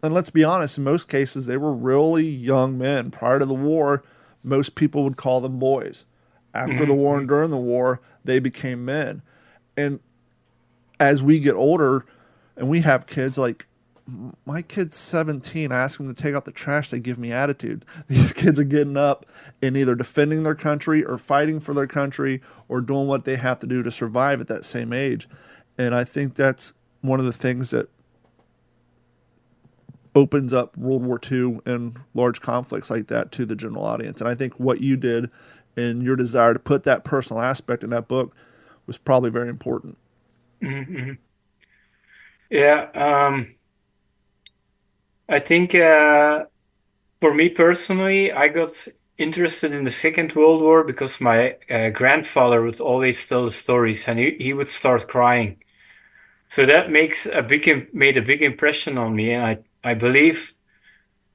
And let's be honest, in most cases, they were really young men. Prior to the war, most people would call them boys. After the war and during the war, they became men. And as we get older and we have kids, like my kid's 17, I ask them to take out the trash, they give me attitude. These kids are getting up and either defending their country or fighting for their country or doing what they have to do to survive at that same age. And I think that's one of the things that opens up World War II and large conflicts like that to the general audience. And I think what you did and your desire to put that personal aspect in that book was probably very important. Mm-hmm. Yeah, I think for me personally, I got interested in the Second World War because my grandfather would always tell the stories, and he would start crying. So that made a big impression on me, and I believe,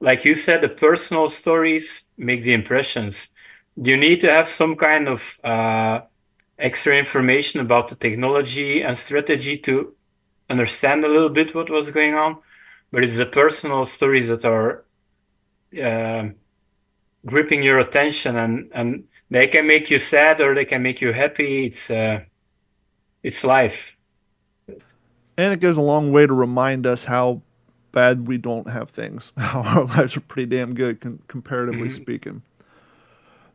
like you said, the personal stories make the impressions. You need to have some kind of extra information about the technology and strategy to understand a little bit what was going on, but it's the personal stories that are gripping your attention, and they can make you sad or they can make you happy. It's life. And it goes a long way to remind us how bad we don't have things. Our lives are pretty damn good, comparatively speaking.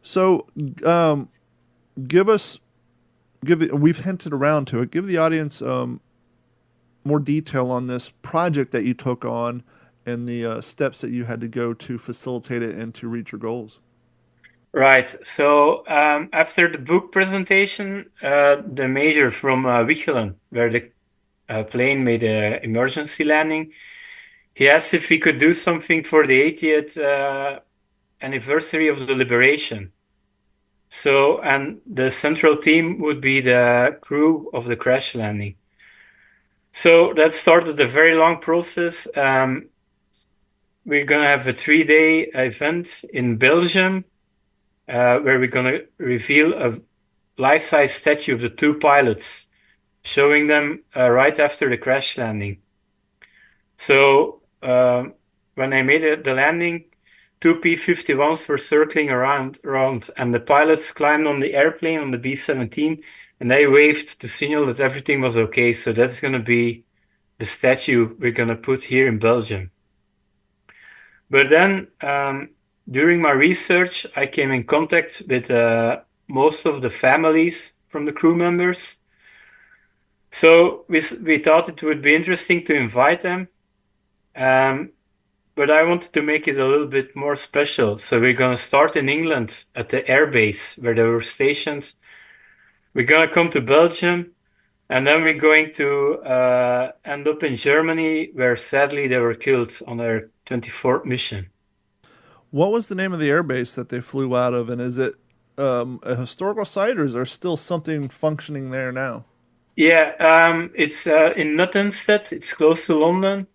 So, we've hinted around to it. Give the audience more detail on this project that you took on and the steps that you had to go to facilitate it and to reach your goals. Right. So after the book presentation, the major from Wichelen, where the plane made an emergency landing, he asked if we could do something for the 80th anniversary of the liberation. So, and the central team would be the crew of the crash landing. So that started a very long process. We're going to have a 3-day event in Belgium where we're going to reveal a life-size statue of the two pilots, showing them right after the crash landing. So when I made the landing, two P-51s were circling around, and the pilots climbed on the airplane on the B-17, and they waved to signal that everything was okay. So that's going to be the statue we're going to put here in Belgium. But then, during my research, I came in contact with most of the families from the crew members. So we thought it would be interesting to invite them. But I wanted to make it a little bit more special. So we're going to start in England at the airbase where they were stationed. We're going to come to Belgium, and then we're going to end up in Germany, where sadly they were killed on their 24th mission. What was the name of the airbase that they flew out of, and is it a historical site, or is there still something functioning there now? Yeah, it's in Nuttenstead. It's close to London.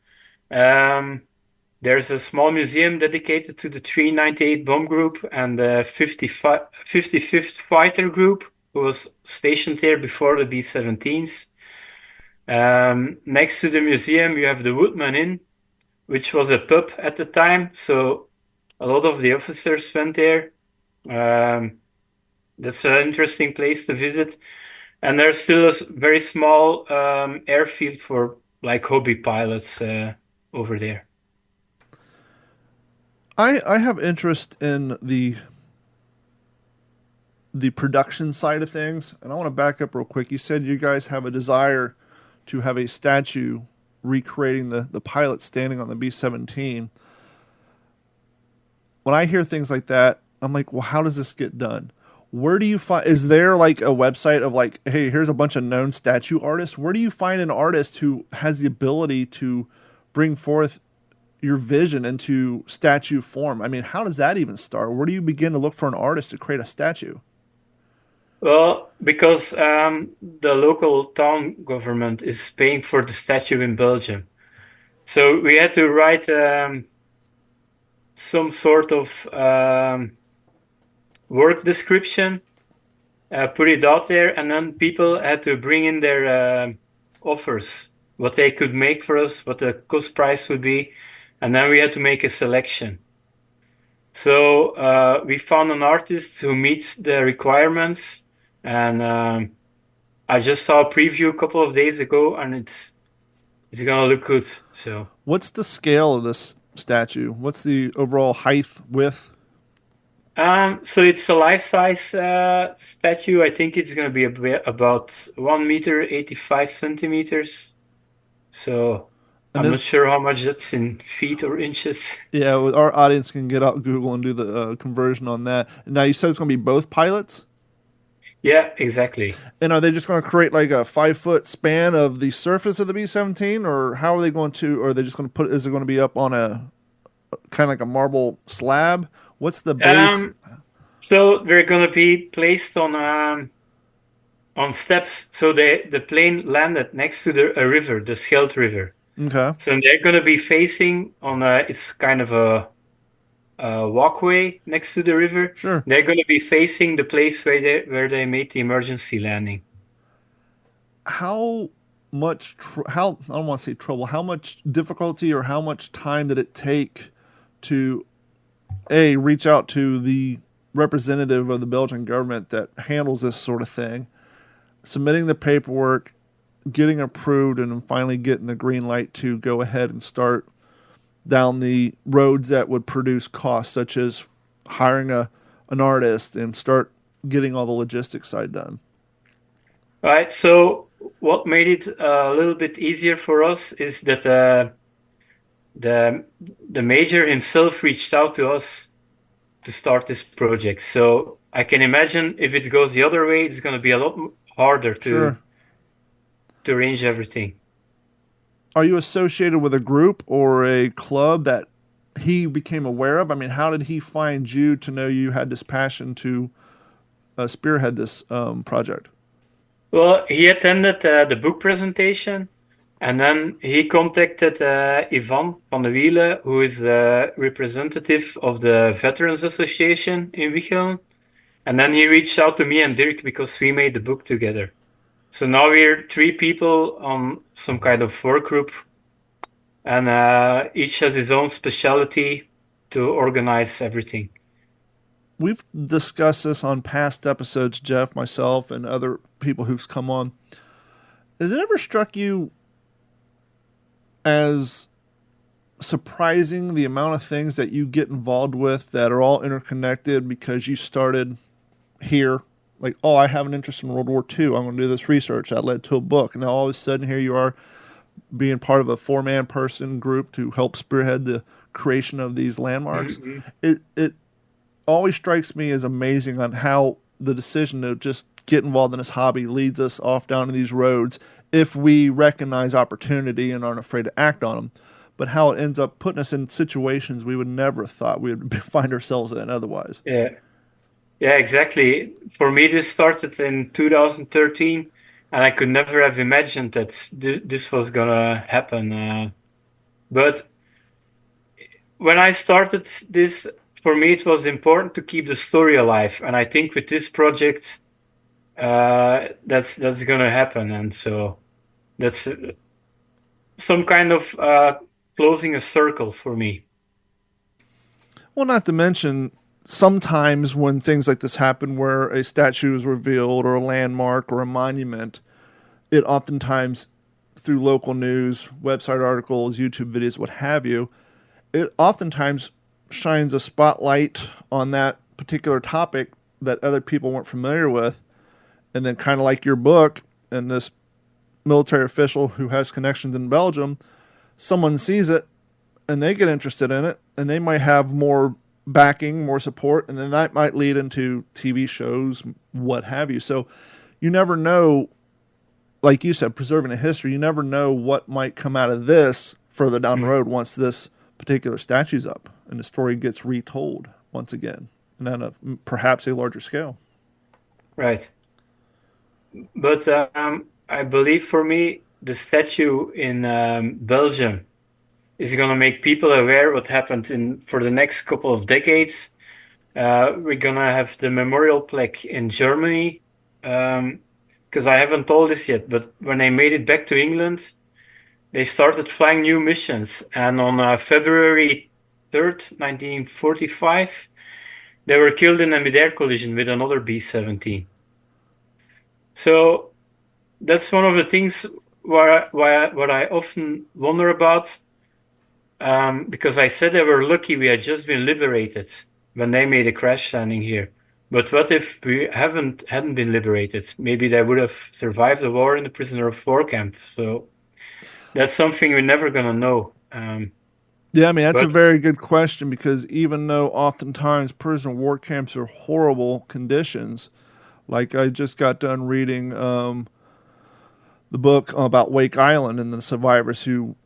There's a small museum dedicated to the 398 bomb group and the 55th fighter group, who was stationed there before the B-17s. Next to the museum, you have the Woodman Inn, which was a pub at the time, so a lot of the officers went there. That's an interesting place to visit. And there's still a very small airfield for like hobby pilots over there. I have interest in the production side of things, and I want to back up real quick. You said you guys have a desire to have a statue recreating the pilot standing on the B-17. When I hear things like that, I'm like, well, how does this get done? Where do you find, is there like a website of like, hey, here's a bunch of known statue artists? Where do you find an artist who has the ability to bring forth your vision into statue form? I mean, how does that even start? Where do you begin to look for an artist to create a statue? Well, because the local town government is paying for the statue in Belgium. So we had to write some sort of work description, put it out there, and then people had to bring in their offers, what they could make for us, what the cost price would be, and then we had to make a selection. So we found an artist who meets the requirements, and I just saw a preview a couple of days ago, and it's gonna look good. So what's the scale of this statue? What's the overall height, width? So it's a life-size statue. I think it's going to be about 1 meter 85 centimeters. So I'm not sure how much that's in feet or inches. Yeah, our audience can get out Google and do the conversion on that. Now, you said it's going to be both pilots? Yeah, exactly. And are they just going to create like a 5-foot span of the surface of the B-17, or how are they going to? Or are they just going to is it going to be up on a kind of like a marble slab? What's the base? So they're going to be placed on steps. So the plane landed next to a river, the Scheldt River. Okay. So they're going to be facing on it's kind of a walkway next to the river. Sure. They're going to be facing the place where they made the emergency landing. How much? I don't want to say trouble. How much difficulty or how much time did it take to reach out to the representative of the Belgian government that handles this sort of thing, submitting the paperwork, getting approved, and then finally getting the green light to go ahead and start down the roads that would produce costs, such as hiring an artist and start getting all the logistics side done? All right. So what made it a little bit easier for us is that the major himself reached out to us to start this project. So I can imagine if it goes the other way, it's going to be a lot harder to arrange everything. Are you associated with a group or a club that he became aware of? I mean, how did he find you to know you had this passion to spearhead this project? Well, he attended the book presentation, and then he contacted Ivan van de Wiele, who is the representative of the Veterans Association in Wichelen. And then he reached out to me and Dirk because we made the book together. So now we're 3 people on some kind of work group, and each has his own specialty to organize everything. We've discussed this on past episodes, Jeff, myself, and other people who've come on. Has it ever struck you as surprising the amount of things that you get involved with that are all interconnected because you started here? Like, oh, I have an interest in World War II. I'm going to do this research. That led to a book. And now all of a sudden here you are being part of a 4-man person group to help spearhead the creation of these landmarks. Mm-hmm. It always strikes me as amazing on how the decision to just get involved in this hobby leads us off down to these roads if we recognize opportunity and aren't afraid to act on them, but how it ends up putting us in situations we would never have thought we would find ourselves in otherwise. Yeah. Yeah, exactly. For me, this started in 2013, and I could never have imagined that this was gonna happen. But when I started this, for me, it was important to keep the story alive, and I think with this project, that's gonna happen, and so that's some kind of closing a circle for me. Well, not to mention, sometimes when things like this happen, where a statue is revealed or a landmark or a monument, it oftentimes, through local news, website articles, YouTube videos, what have you, it oftentimes shines a spotlight on that particular topic that other people weren't familiar with. And then, kind of like your book and this military official who has connections in Belgium, someone sees it and they get interested in it and they might have more backing, more support, and then that might lead into TV shows, what have you. So you never know, like you said, preserving a history, you never know what might come out of this further down the road once this particular statue's up and the story gets retold once again and on a perhaps a larger scale. Right. But I believe for me, the statue in Belgium is going to make people aware what happened in for the next couple of decades. We're going to have the memorial plaque in Germany, because I haven't told this yet, but when they made it back to England, they started flying new missions. And on February 3rd, 1945, they were killed in a mid-air collision with another B-17. So that's one of the things what I often wonder about, because I said they were lucky we had just been liberated when they made a crash landing here. But what if we hadn't been liberated? Maybe they would have survived the war in the prisoner of war camp. So that's something we're never gonna know. Yeah, I mean, that's a very good question, because even though oftentimes prisoner of war camps are horrible conditions, like I just got done reading the book about Wake Island and the survivors who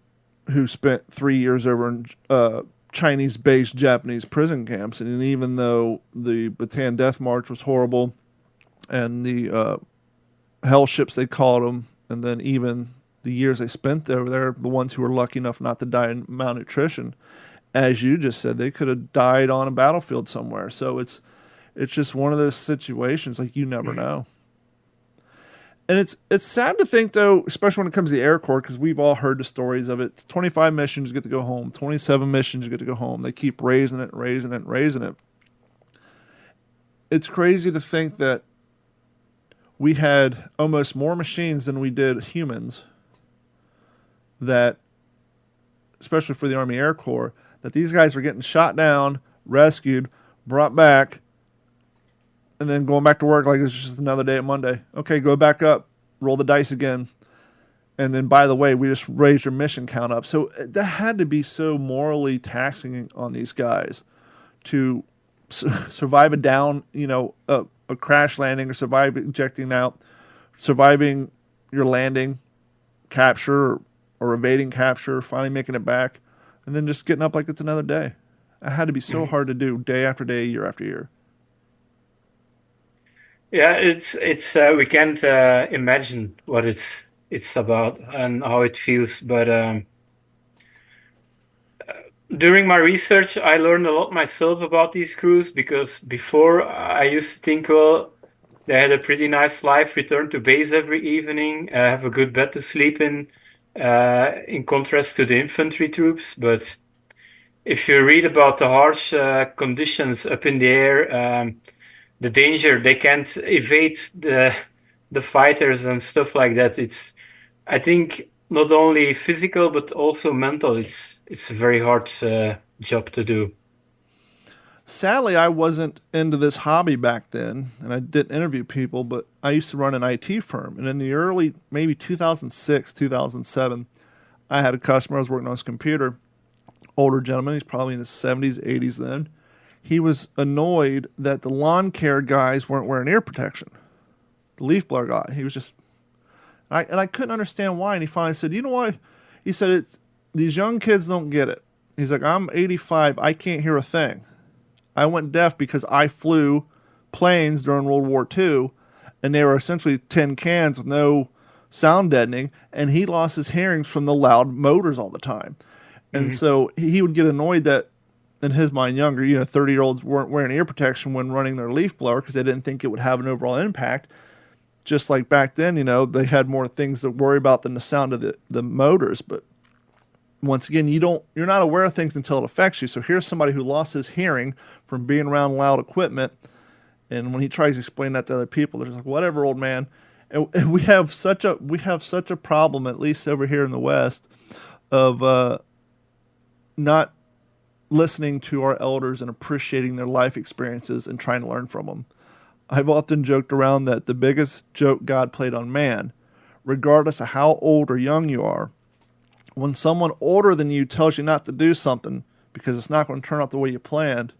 spent 3 years over in Chinese-based Japanese prison camps. And even though the Bataan Death March was horrible and the hell ships, they called them, and then even the years they spent there, they're the ones who were lucky enough not to die in malnutrition. As you just said, they could have died on a battlefield somewhere. So it's just one of those situations, like, you never know. And it's sad to think, though, especially when it comes to the Air Corps, because we've all heard the stories of it. It's 25 missions, you get to go home. 27 missions, you get to go home. They keep raising it, raising it, raising it. It's crazy to think that we had almost more machines than we did humans, that, especially for the Army Air Corps, that these guys were getting shot down, rescued, brought back, and then going back to work like it's just another day at Monday. Okay, go back up, roll the dice again. And then, by the way, we just raised your mission count up. So that had to be so morally taxing on these guys to survive a down, a crash landing, or survive ejecting out, surviving your landing, capture, or evading capture, finally making it back, and then just getting up like it's another day. It had to be so hard to do day after day, year after year. Yeah, it's we can't imagine what it's about and how it feels. But during my research, I learned a lot myself about these crews, because before I used to think, well, they had a pretty nice life, return to base every evening, have a good bed to sleep in contrast to the infantry troops. But if you read about the harsh conditions up in the air, the danger, they can't evade the fighters and stuff like that. It's, I think, not only physical but also mental. It's a very hard job to do. Sadly, I wasn't into this hobby back then, and I didn't interview people, but I used to run an IT firm. And in the early, maybe 2006, 2007, I had a customer. I was working on his computer. Older gentleman. He's probably in his 70s, 80s then. He was annoyed that the lawn care guys weren't wearing ear protection. The leaf blower guy. He was just... And I couldn't understand why. And he finally said, you know what? He said, it's these young kids don't get it. He's like, I'm 85. I can't hear a thing. I went deaf because I flew planes during World War II, and they were essentially tin cans with no sound deadening, and he lost his hearings from the loud motors all the time. And so he would get annoyed that, in his mind, younger, 30-year-olds weren't wearing ear protection when running their leaf blower because they didn't think it would have an overall impact. Just like back then, they had more things to worry about than the sound of the motors. But once again, you're not aware of things until it affects you. So here's somebody who lost his hearing from being around loud equipment, and when he tries to explain that to other people, they're just like, "Whatever, old man." And we have such a problem, at least over here in the West, of not listening to our elders and appreciating their life experiences and trying to learn from them. I've often joked around that the biggest joke God played on man, regardless of how old or young you are, when someone older than you tells you not to do something because it's not going to turn out the way you planned,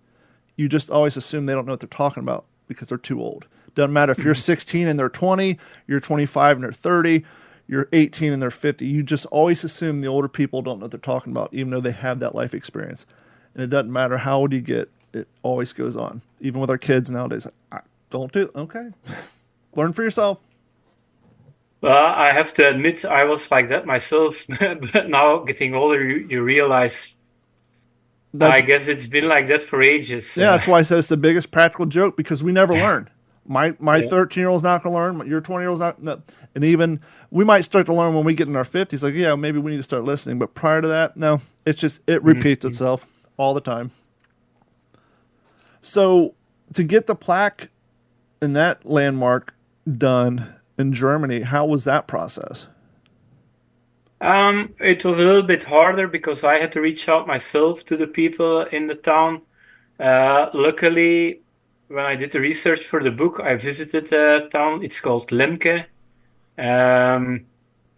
you just always assume they don't know what they're talking about because they're too old. Doesn't matter if you're 16 and they're 20, you're 25 and they're 30, you're 18 and they're 50. You just always assume the older people don't know what they're talking about, even though they have that life experience. And it doesn't matter how old you get, it always goes on. Even with our kids nowadays, don't do it. Okay. Learn for yourself. Well, I have to admit, I was like that myself. But now, getting older, you realize, I guess it's been like that for ages. Yeah, that's why I said it's the biggest practical joke, because we never learn. My 13-year-old's not going to learn. Your 20-year-old's not. No. And even we might start to learn when we get in our 50s. Like, yeah, maybe we need to start listening. But prior to that, no. It's just, it repeats itself all the time. So to get the plaque and that landmark done in Germany, how was that process? It was a little bit harder because I had to reach out myself to the people in the town. Luckily, when I did the research for the book, I visited a town. It's called Lemke. And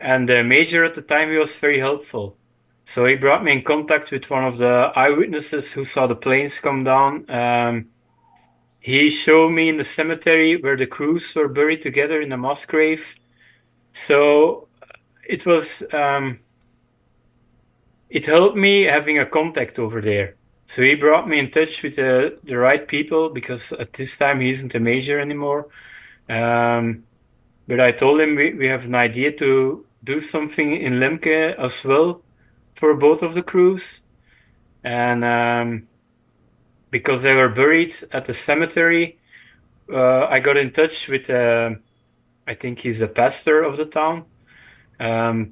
the major at the time, he was very helpful. So he brought me in contact with one of the eyewitnesses who saw the planes come down. He showed me in the cemetery where the crews were buried together in a mass grave. So it was, it helped me having a contact over there. So he brought me in touch with the right people, because at this time he isn't a major anymore. But I told him we have an idea to do something in Lemke as well for both of the crews. And because they were buried at the cemetery, I got in touch with, I think he's a pastor of the town,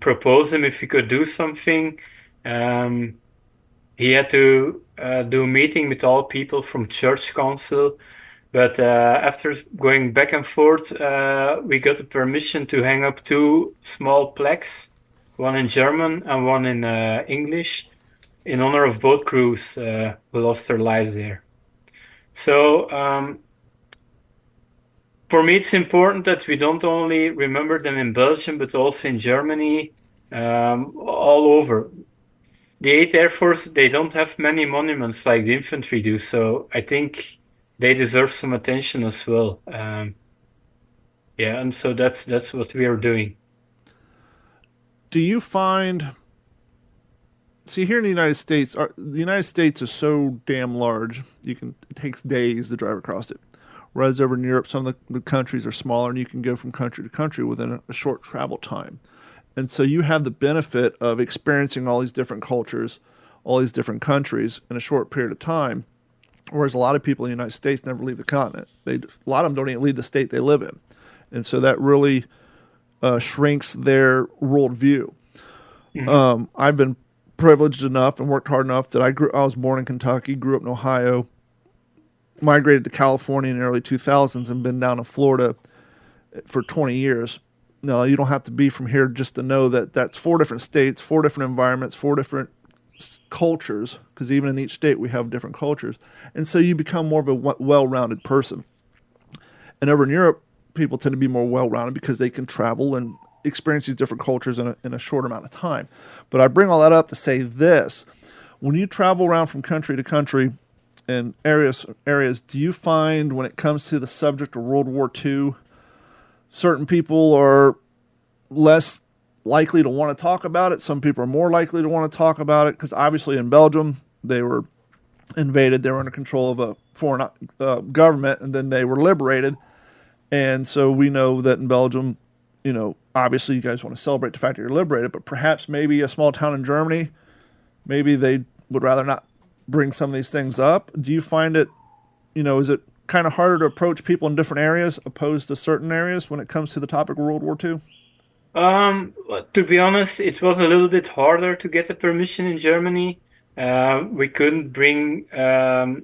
proposed him if he could do something. He had to do a meeting with all people from church council. But after going back and forth, we got the permission to hang up 2 small plaques, one in German and one in English, in honor of both crews who lost their lives there. So for me, it's important that we don't only remember them in Belgium, but also in Germany, all over. The 8th Air Force, they don't have many monuments like the infantry do, so I think they deserve some attention as well. And so that's what we are doing. Do you find... See, here in the United States, the United States is so damn large, it takes days to drive across it. Whereas over in Europe, some of the countries are smaller, and you can go from country to country within a short travel time. And so you have the benefit of experiencing all these different cultures, all these different countries in a short period of time, whereas a lot of people in the United States never leave the continent. A lot of them don't even leave the state they live in. And so that really shrinks their worldview. Mm-hmm. I've been privileged enough and worked hard enough that I was born in Kentucky, grew up in Ohio, migrated to California in the early 2000s, and been down in Florida for 20 years. No, you don't have to be from here just to know that that's 4 different states, 4 different environments, 4 different cultures, because even in each state we have different cultures. And so you become more of a well-rounded person. And over in Europe, people tend to be more well-rounded because they can travel and experience these different cultures in a short amount of time. But I bring all that up to say this. When you travel around from country to country and areas, do you find when it comes to the subject of World War II, certain people are less likely to want to talk about it? Some people are more likely to want to talk about it, because obviously in Belgium, they were invaded. They were under control of foreign government, and then they were liberated. And so we know that in Belgium, obviously you guys want to celebrate the fact that you're liberated, but perhaps maybe a small town in Germany, maybe they would rather not bring some of these things up. Do you find it, is it kind of harder to approach people in different areas opposed to certain areas when it comes to the topic of World War II? To be honest, it was a little bit harder to get the permission in Germany. We couldn't bring a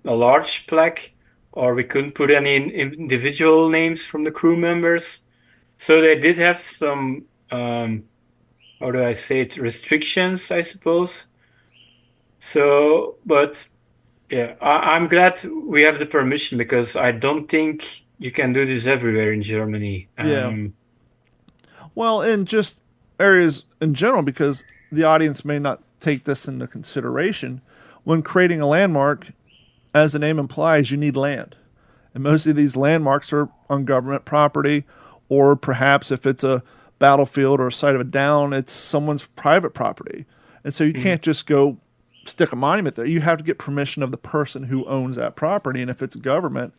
large plaque, or we couldn't put any individual names from the crew members. So they did have some, how do I say it, restrictions, I suppose. So, but yeah, I'm glad we have the permission, because I don't think you can do this everywhere in Germany. Yeah. Well, in just areas in general, because the audience may not take this into consideration. When creating a landmark, as the name implies, you need land. And most of these landmarks are on government property, or perhaps if it's a battlefield or a site of a down, it's someone's private property. And so you can't just go stick a monument there. You have to get permission of the person who owns that property. And if it's government,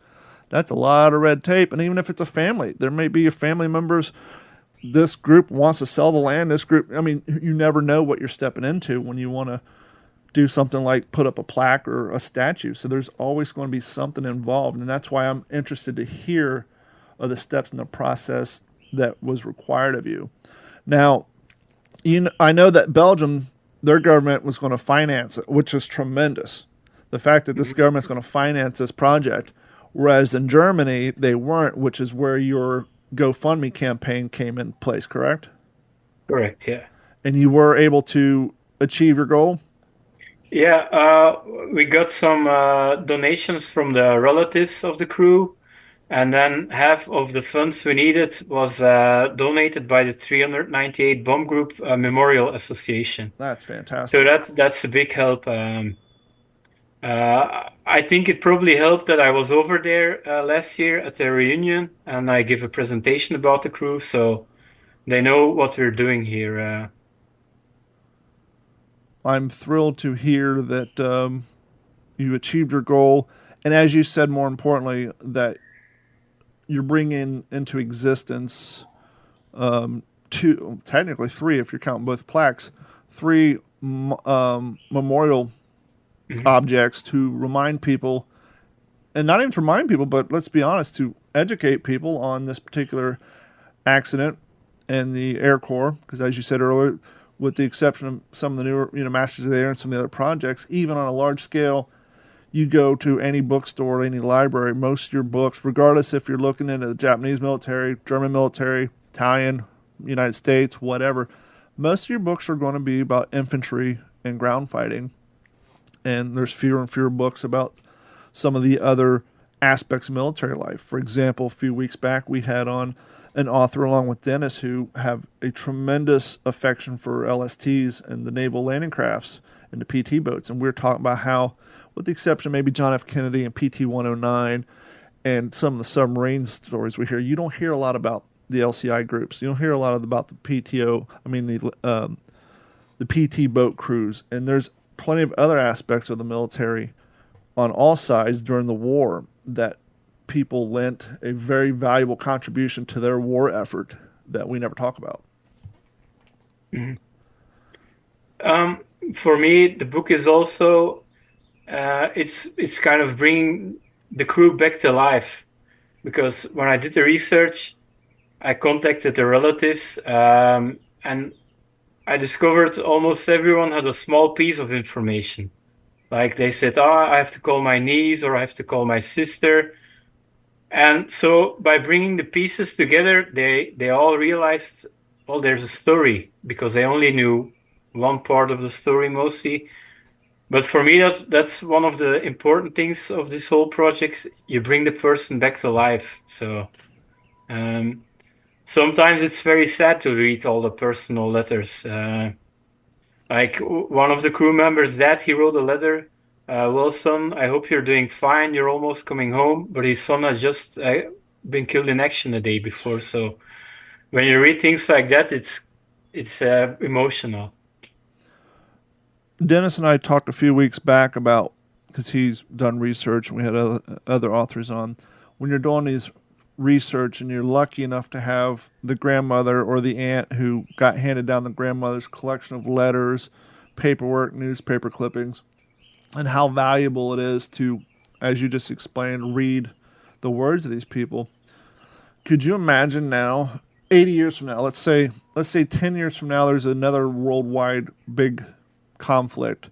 that's a lot of red tape. And even if it's a family, there may be a family members. This group wants to sell the land. This group, you never know what you're stepping into when you want to do something like put up a plaque or a statue. So there's always going to be something involved. And that's why I'm interested to hear of the steps in the process that was required of you. Now, I know that Belgium, their government was going to finance it, which is tremendous. The fact that this government's going to finance this project, whereas in Germany, they weren't, which is where your GoFundMe campaign came in place, correct? Correct, yeah. And you were able to achieve your goal? Yeah, we got some donations from the relatives of the crew, and then half of the funds we needed was donated by the 398 Bomb Group Memorial Association. That's fantastic. So that's a big help. I think it probably helped that I was over there last year at the reunion, and I give a presentation about the crew, so they know what we're doing here. I'm thrilled to hear that you achieved your goal, and as you said, more importantly, that you're bringing into existence technically three, if you're counting both plaques, three memorial objects to remind people, and not even to remind people, but let's be honest, to educate people on this particular accident and the Air Corps, because as you said earlier, with the exception of some of the newer, Masters of the Air and some of the other projects, even on a large scale, you go to any bookstore, any library, most of your books, regardless if you're looking into the Japanese military, German military, Italian, United States, whatever, most of your books are going to be about infantry and ground fighting. And there's fewer and fewer books about some of the other aspects of military life. For example, a few weeks back, we had on an author along with Dennis who have a tremendous affection for LSTs and the naval landing crafts and the PT boats. And we were talking about how, with the exception of maybe John F. Kennedy and PT-109 and some of the submarine stories we hear, you don't hear a lot about the LCI groups. You don't hear a lot about the the PT boat crews. And there's plenty of other aspects of the military on all sides during the war that people lent a very valuable contribution to their war effort that we never talk about. For me, the book is also it's kind of bringing the crew back to life, because when I did the research, I contacted the relatives, and I discovered almost everyone had a small piece of information. Like they said, I have to call my niece, or I have to call my sister. And so by bringing the pieces together, they all realized, well, there's a story, because they only knew one part of the story mostly. But for me, that's one of the important things of this whole project. You bring the person back to life. So sometimes it's very sad to read all the personal letters. Like one of the crew members' dad, he wrote a letter. Well, son, I hope you're doing fine. You're almost coming home. But his son had just been killed in action the day before. So when you read things like that, it's emotional. Dennis and I talked a few weeks back about because he's done research, and we had other authors on. When you're doing these research and you're lucky enough to have the grandmother or the aunt who got handed down the grandmother's collection of letters, paperwork, newspaper clippings, and how valuable it is to, as you just explained, read the words of these people. Could you imagine now, 80 years from now, let's say 10 years from now, there's another worldwide big conflict,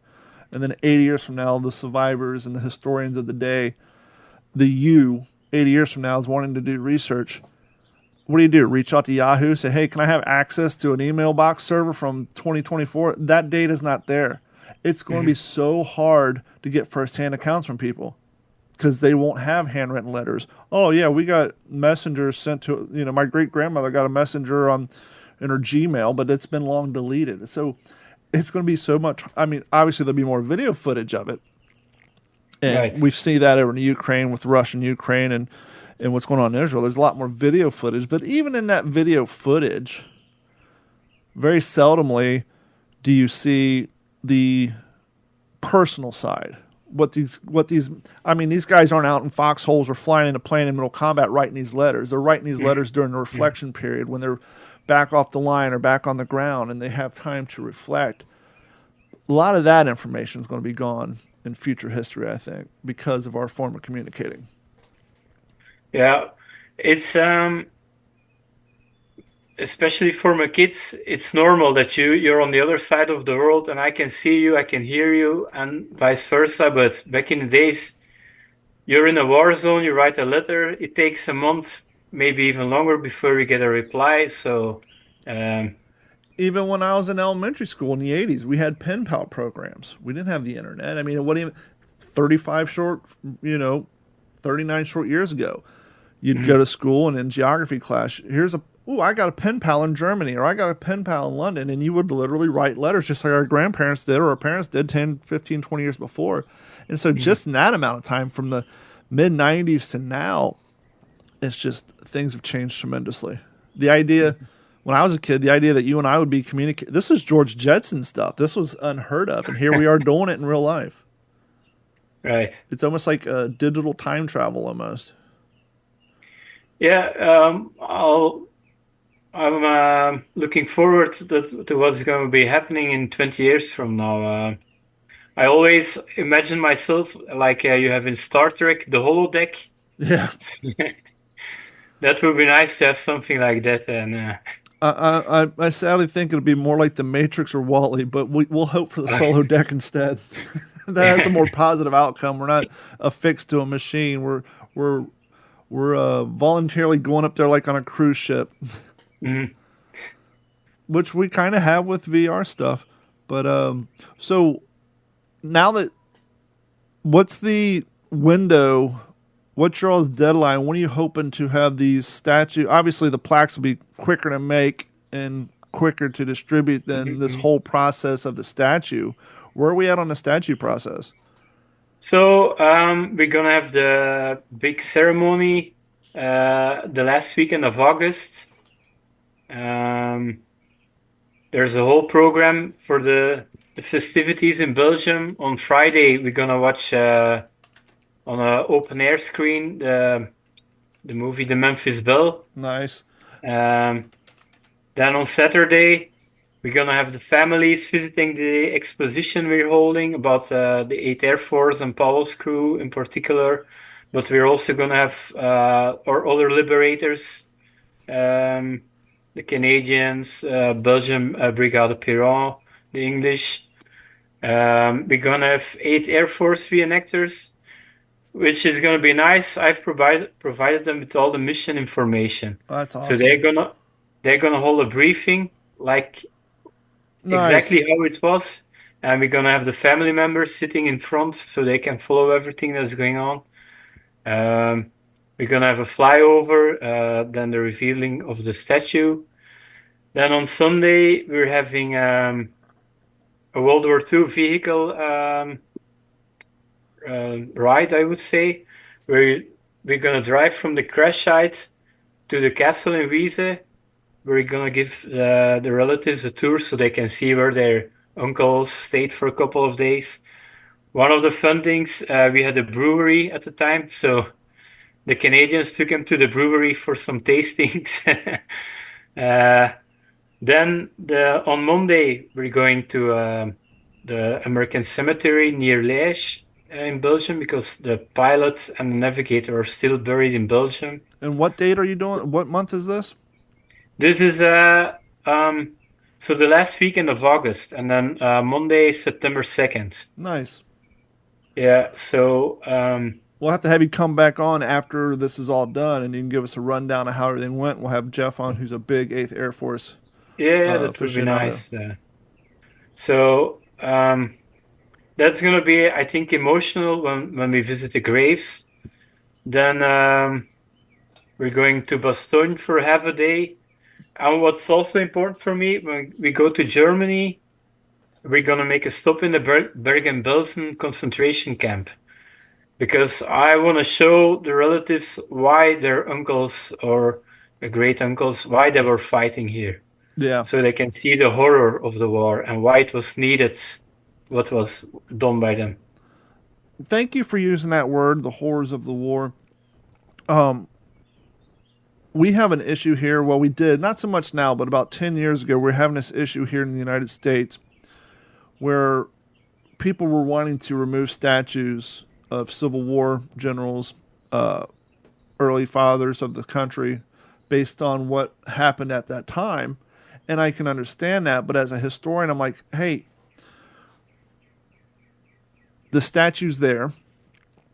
and then 80 years from now, the survivors and the historians of the day, 80 years from now is wanting to do research. What do? Reach out to Yahoo, say, hey, can I have access to an email box server from 2024? That data's not there. It's going to be so hard to get firsthand accounts from people because they won't have handwritten letters. Oh, yeah, we got messengers sent to, my great-grandmother got a messenger in her Gmail, but it's been long deleted. So it's going to be so much. I mean, obviously there'll be more video footage of it. And Right. we see that over in Ukraine with Russian Ukraine and what's going on in Israel. There's a lot more video footage. But even in that video footage, very seldomly do you see the personal side. These guys aren't out in foxholes or flying in a plane in middle combat writing these letters. They're writing these letters during the reflection period when they're back off the line or back on the ground and they have time to reflect. A lot of that information is going to be gone in future history, I think, because of our form of communicating. Yeah, it's especially for my kids, it's normal that you're on the other side of the world and I can see you, I can hear you, and vice versa. But back in the days, you're in a war zone, you write a letter, it takes a month, maybe even longer before you get a reply. So even when I was in elementary school in the 80s, we had pen pal programs. We didn't have the internet. I mean, it wasn't even 39 short years ago. You'd go to school and in geography class, I got a pen pal in Germany, or I got a pen pal in London, and you would literally write letters just like our grandparents did or our parents did 10, 15, 20 years before. And so just in that amount of time from the mid-90s to now, it's just things have changed tremendously. The idea, when I was a kid, the idea that you and I would be communicating, this is George Jetson stuff. This was unheard of, and here we are doing it in real life. right. It's almost like a digital time travel almost. Yeah, I'm looking forward to what's going to be happening in 20 years from now. I always imagine myself like you have in Star Trek, the holodeck. Yeah. That would be nice to have something like that. And I sadly think it'll be more like the Matrix or Wall-E, but we'll hope for the solo deck instead. That has a more positive outcome. We're not affixed to a machine. We're voluntarily going up there like on a cruise ship, which we kind of have with VR stuff. But so now that, what's the window? What's your all's deadline? When are you hoping to have these statues? Obviously, the plaques will be quicker to make and quicker to distribute than this whole process of the statue. Where are we at on the statue process? so we're going to have the big ceremony the last weekend of August. There's a whole program for the festivities in Belgium. On Friday, we're going to watch on an open air screen the movie The Memphis Belle. Nice. Then on Saturday, we're going to have the families visiting the exposition we're holding about the 8th Air Force and Powell's crew in particular. But we're also going to have our other liberators, the Canadians, Belgium, Brigade Piron, the English. We're going to have 8th Air Force reenactors, which is going to be nice. I've provided them with all the mission information. That's awesome. So they're gonna hold a briefing like Nice. exactly how it was, and we're gonna have the family members sitting in front so they can follow everything that's going on. We're gonna have a flyover, then the revealing of the statue. Then on Sunday we're having a World War II vehicle ride, I would say, where we're gonna drive from the crash site to the castle in Wiese. We're gonna give the relatives a tour so they can see where their uncles stayed for a couple of days. one of the fundings, we had a brewery at the time, so the Canadians took him to the brewery for some tastings. Then on Monday, we're going to the American Cemetery near Liège in Belgium because the pilot and the navigator are still buried in Belgium. And what date are you doing? What month is this? This is so the last weekend of August, and then Monday, September 2nd. Nice. Yeah, so we'll have to have you come back on after this is all done, and you can give us a rundown of how everything went. We'll have Jeff on, who's a big 8th Air Force. Yeah, that would be nice. So that's going to be, I think, emotional when we visit the graves. Then we're going to Bastogne for half a day. And what's also important for me, when we go to Germany, we're going to make a stop in the Bergen-Belsen concentration camp. Because I want to show the relatives why their uncles or great uncles, why they were fighting here. Yeah. So they can see the horror of the war and why it was needed, what was done by them. Thank you for using that word, the horrors of the war. We have an issue here. Well, we did, not so much now, but about 10 years ago, we're having this issue here in the United States where people were wanting to remove statues of Civil War generals, early fathers of the country, based on what happened at that time. And I can understand that, but as a historian, I'm like, hey, the statue's there.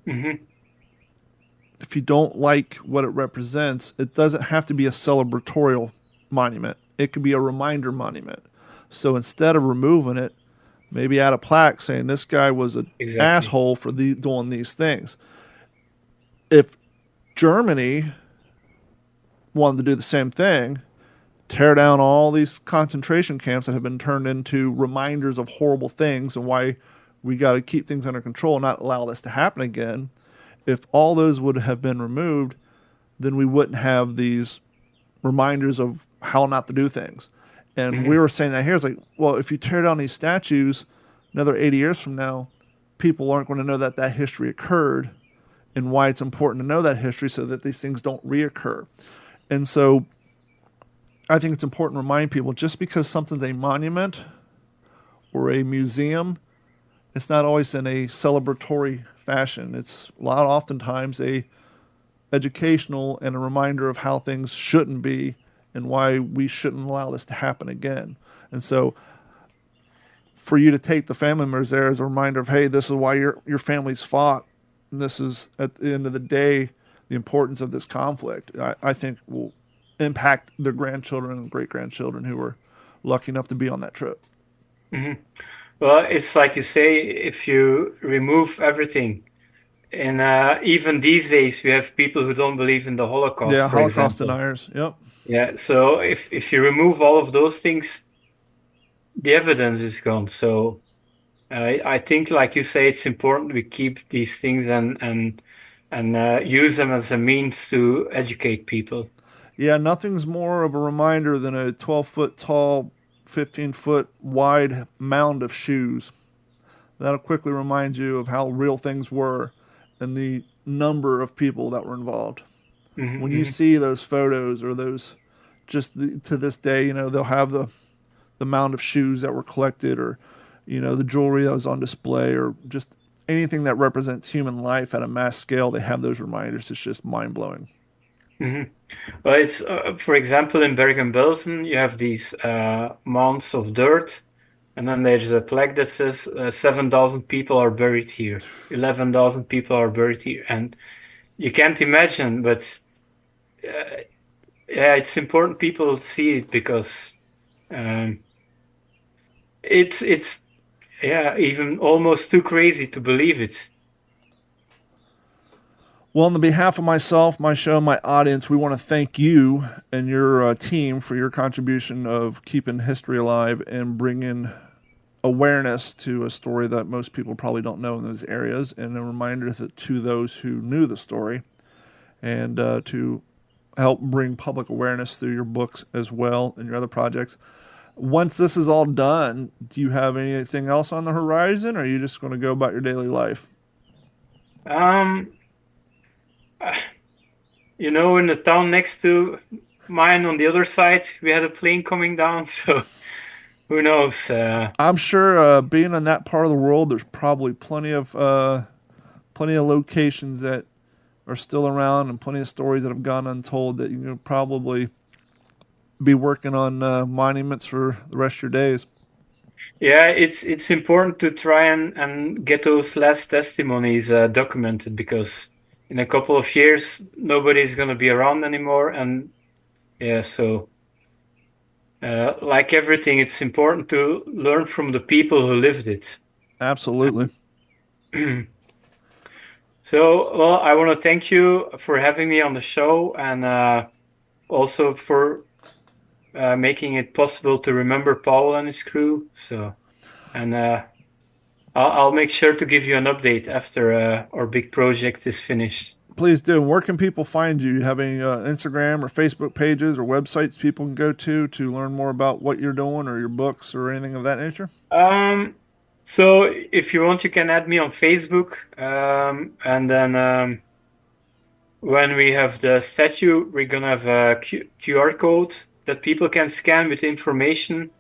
Mm-hmm. If you don't like what it represents, it doesn't have to be a celebratorial monument. It could be a reminder monument. So instead of removing it, maybe add a plaque saying this guy was an asshole for doing these things. If Germany wanted to do the same thing, tear down all these concentration camps that have been turned into reminders of horrible things and why we got to keep things under control and not allow this to happen again. If all those would have been removed, then we wouldn't have these reminders of how not to do things. And we were saying that here. It's like, well, if you tear down these statues, another 80 years from now, people aren't going to know that that history occurred and why it's important to know that history so that these things don't reoccur. And so I think it's important to remind people, just because something's a monument or a museum, it's not always in a celebratory fashion. It's oftentimes a educational and a reminder of how things shouldn't be and why we shouldn't allow this to happen again. And so for you to take the family members there as a reminder of, hey, this is why your family's fought, and this is, at the end of the day, the importance of this conflict, I think will impact their grandchildren and great-grandchildren who were lucky enough to be on that trip. Mm-hmm. Well, it's like you say, if you remove everything, and even these days we have people who don't believe in the Holocaust. Yeah, for Holocaust example. deniers. Yep. Yeah, so if you remove all of those things, the evidence is gone. So I think, like you say, it's important we keep these things and use them as a means to educate people. Yeah, nothing's more of a reminder than a 12-foot tall, 15-foot wide mound of shoes. That'll quickly remind you of how real things were and the number of people that were involved. Mm-hmm. When you see those photos or those, to this day, they'll have the mound of shoes that were collected, or, the jewelry that was on display, or just anything that represents human life at a mass scale. They have those reminders. It's just mind-blowing. Mm-hmm. Well, it's for example, in Bergen-Belsen, you have these mounds of dirt, and then there's a plaque that says 7,000 people are buried here, 11,000 people are buried here, and you can't imagine, but yeah, it's important people see it because it's even almost too crazy to believe it. Well, on the behalf of myself, my show, my audience, we want to thank you and your team for your contribution of keeping history alive and bringing awareness to a story that most people probably don't know in those areas, and a reminder to those who knew the story, and to help bring public awareness through your books as well and your other projects. once this is all done, do you have anything else on the horizon, or are you just going to go about your daily life? You know, in the town next to mine on the other side, we had a plane coming down, so who knows? I'm sure being in that part of the world, there's probably plenty of locations that are still around and plenty of stories that have gone untold that you can probably be working on monuments for the rest of your days. Yeah, it's important to try and get those last testimonies documented, because in a couple of years nobody's going to be around anymore, and yeah, so like everything, it's important to learn from the people who lived it. Absolutely. So, well, I want to thank you for having me on the show, and also for making it possible to remember Paul and his crew. So, and I'll make sure to give you an update after our big project is finished. Please do. Where can people find you? Do you have any Instagram or Facebook pages or websites people can go to learn more about what you're doing, or your books or anything of that nature? So if you want, you can add me on Facebook, and then when we have the statue, we're gonna have a QR code that people can scan with information.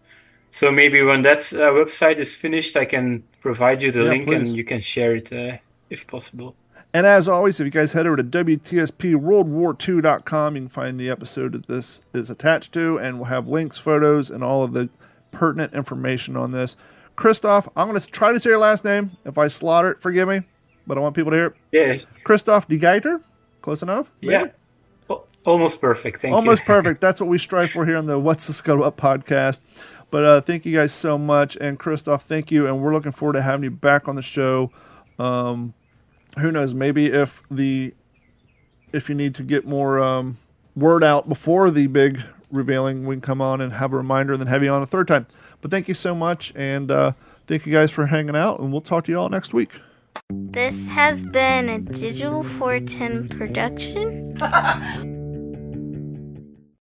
So maybe when that website is finished, I can provide you the link, please. and you can share it if possible. And as always, if you guys head over to WTSPWWII.com, you can find the episode that this is attached to, and we'll have links, photos, and all of the pertinent information on this. Kristof, I'm going to try to say your last name. If I slaughter it, forgive me, but I want people to hear it. Yeah. Kristof-De-Geyter? Close enough? Maybe? Yeah. Almost perfect. Thank you. Almost perfect. That's what we strive for here on the What's the Scuttlebutt podcast. But thank you guys so much. And Kristof, thank you. And we're looking forward to having you back on the show. Who knows? Maybe if you need to get more word out before the big revealing, we can come on and have a reminder and then have you on a third time. But thank you so much. And thank you guys for hanging out. And we'll talk to you all next week. This has been a Digital 410 production.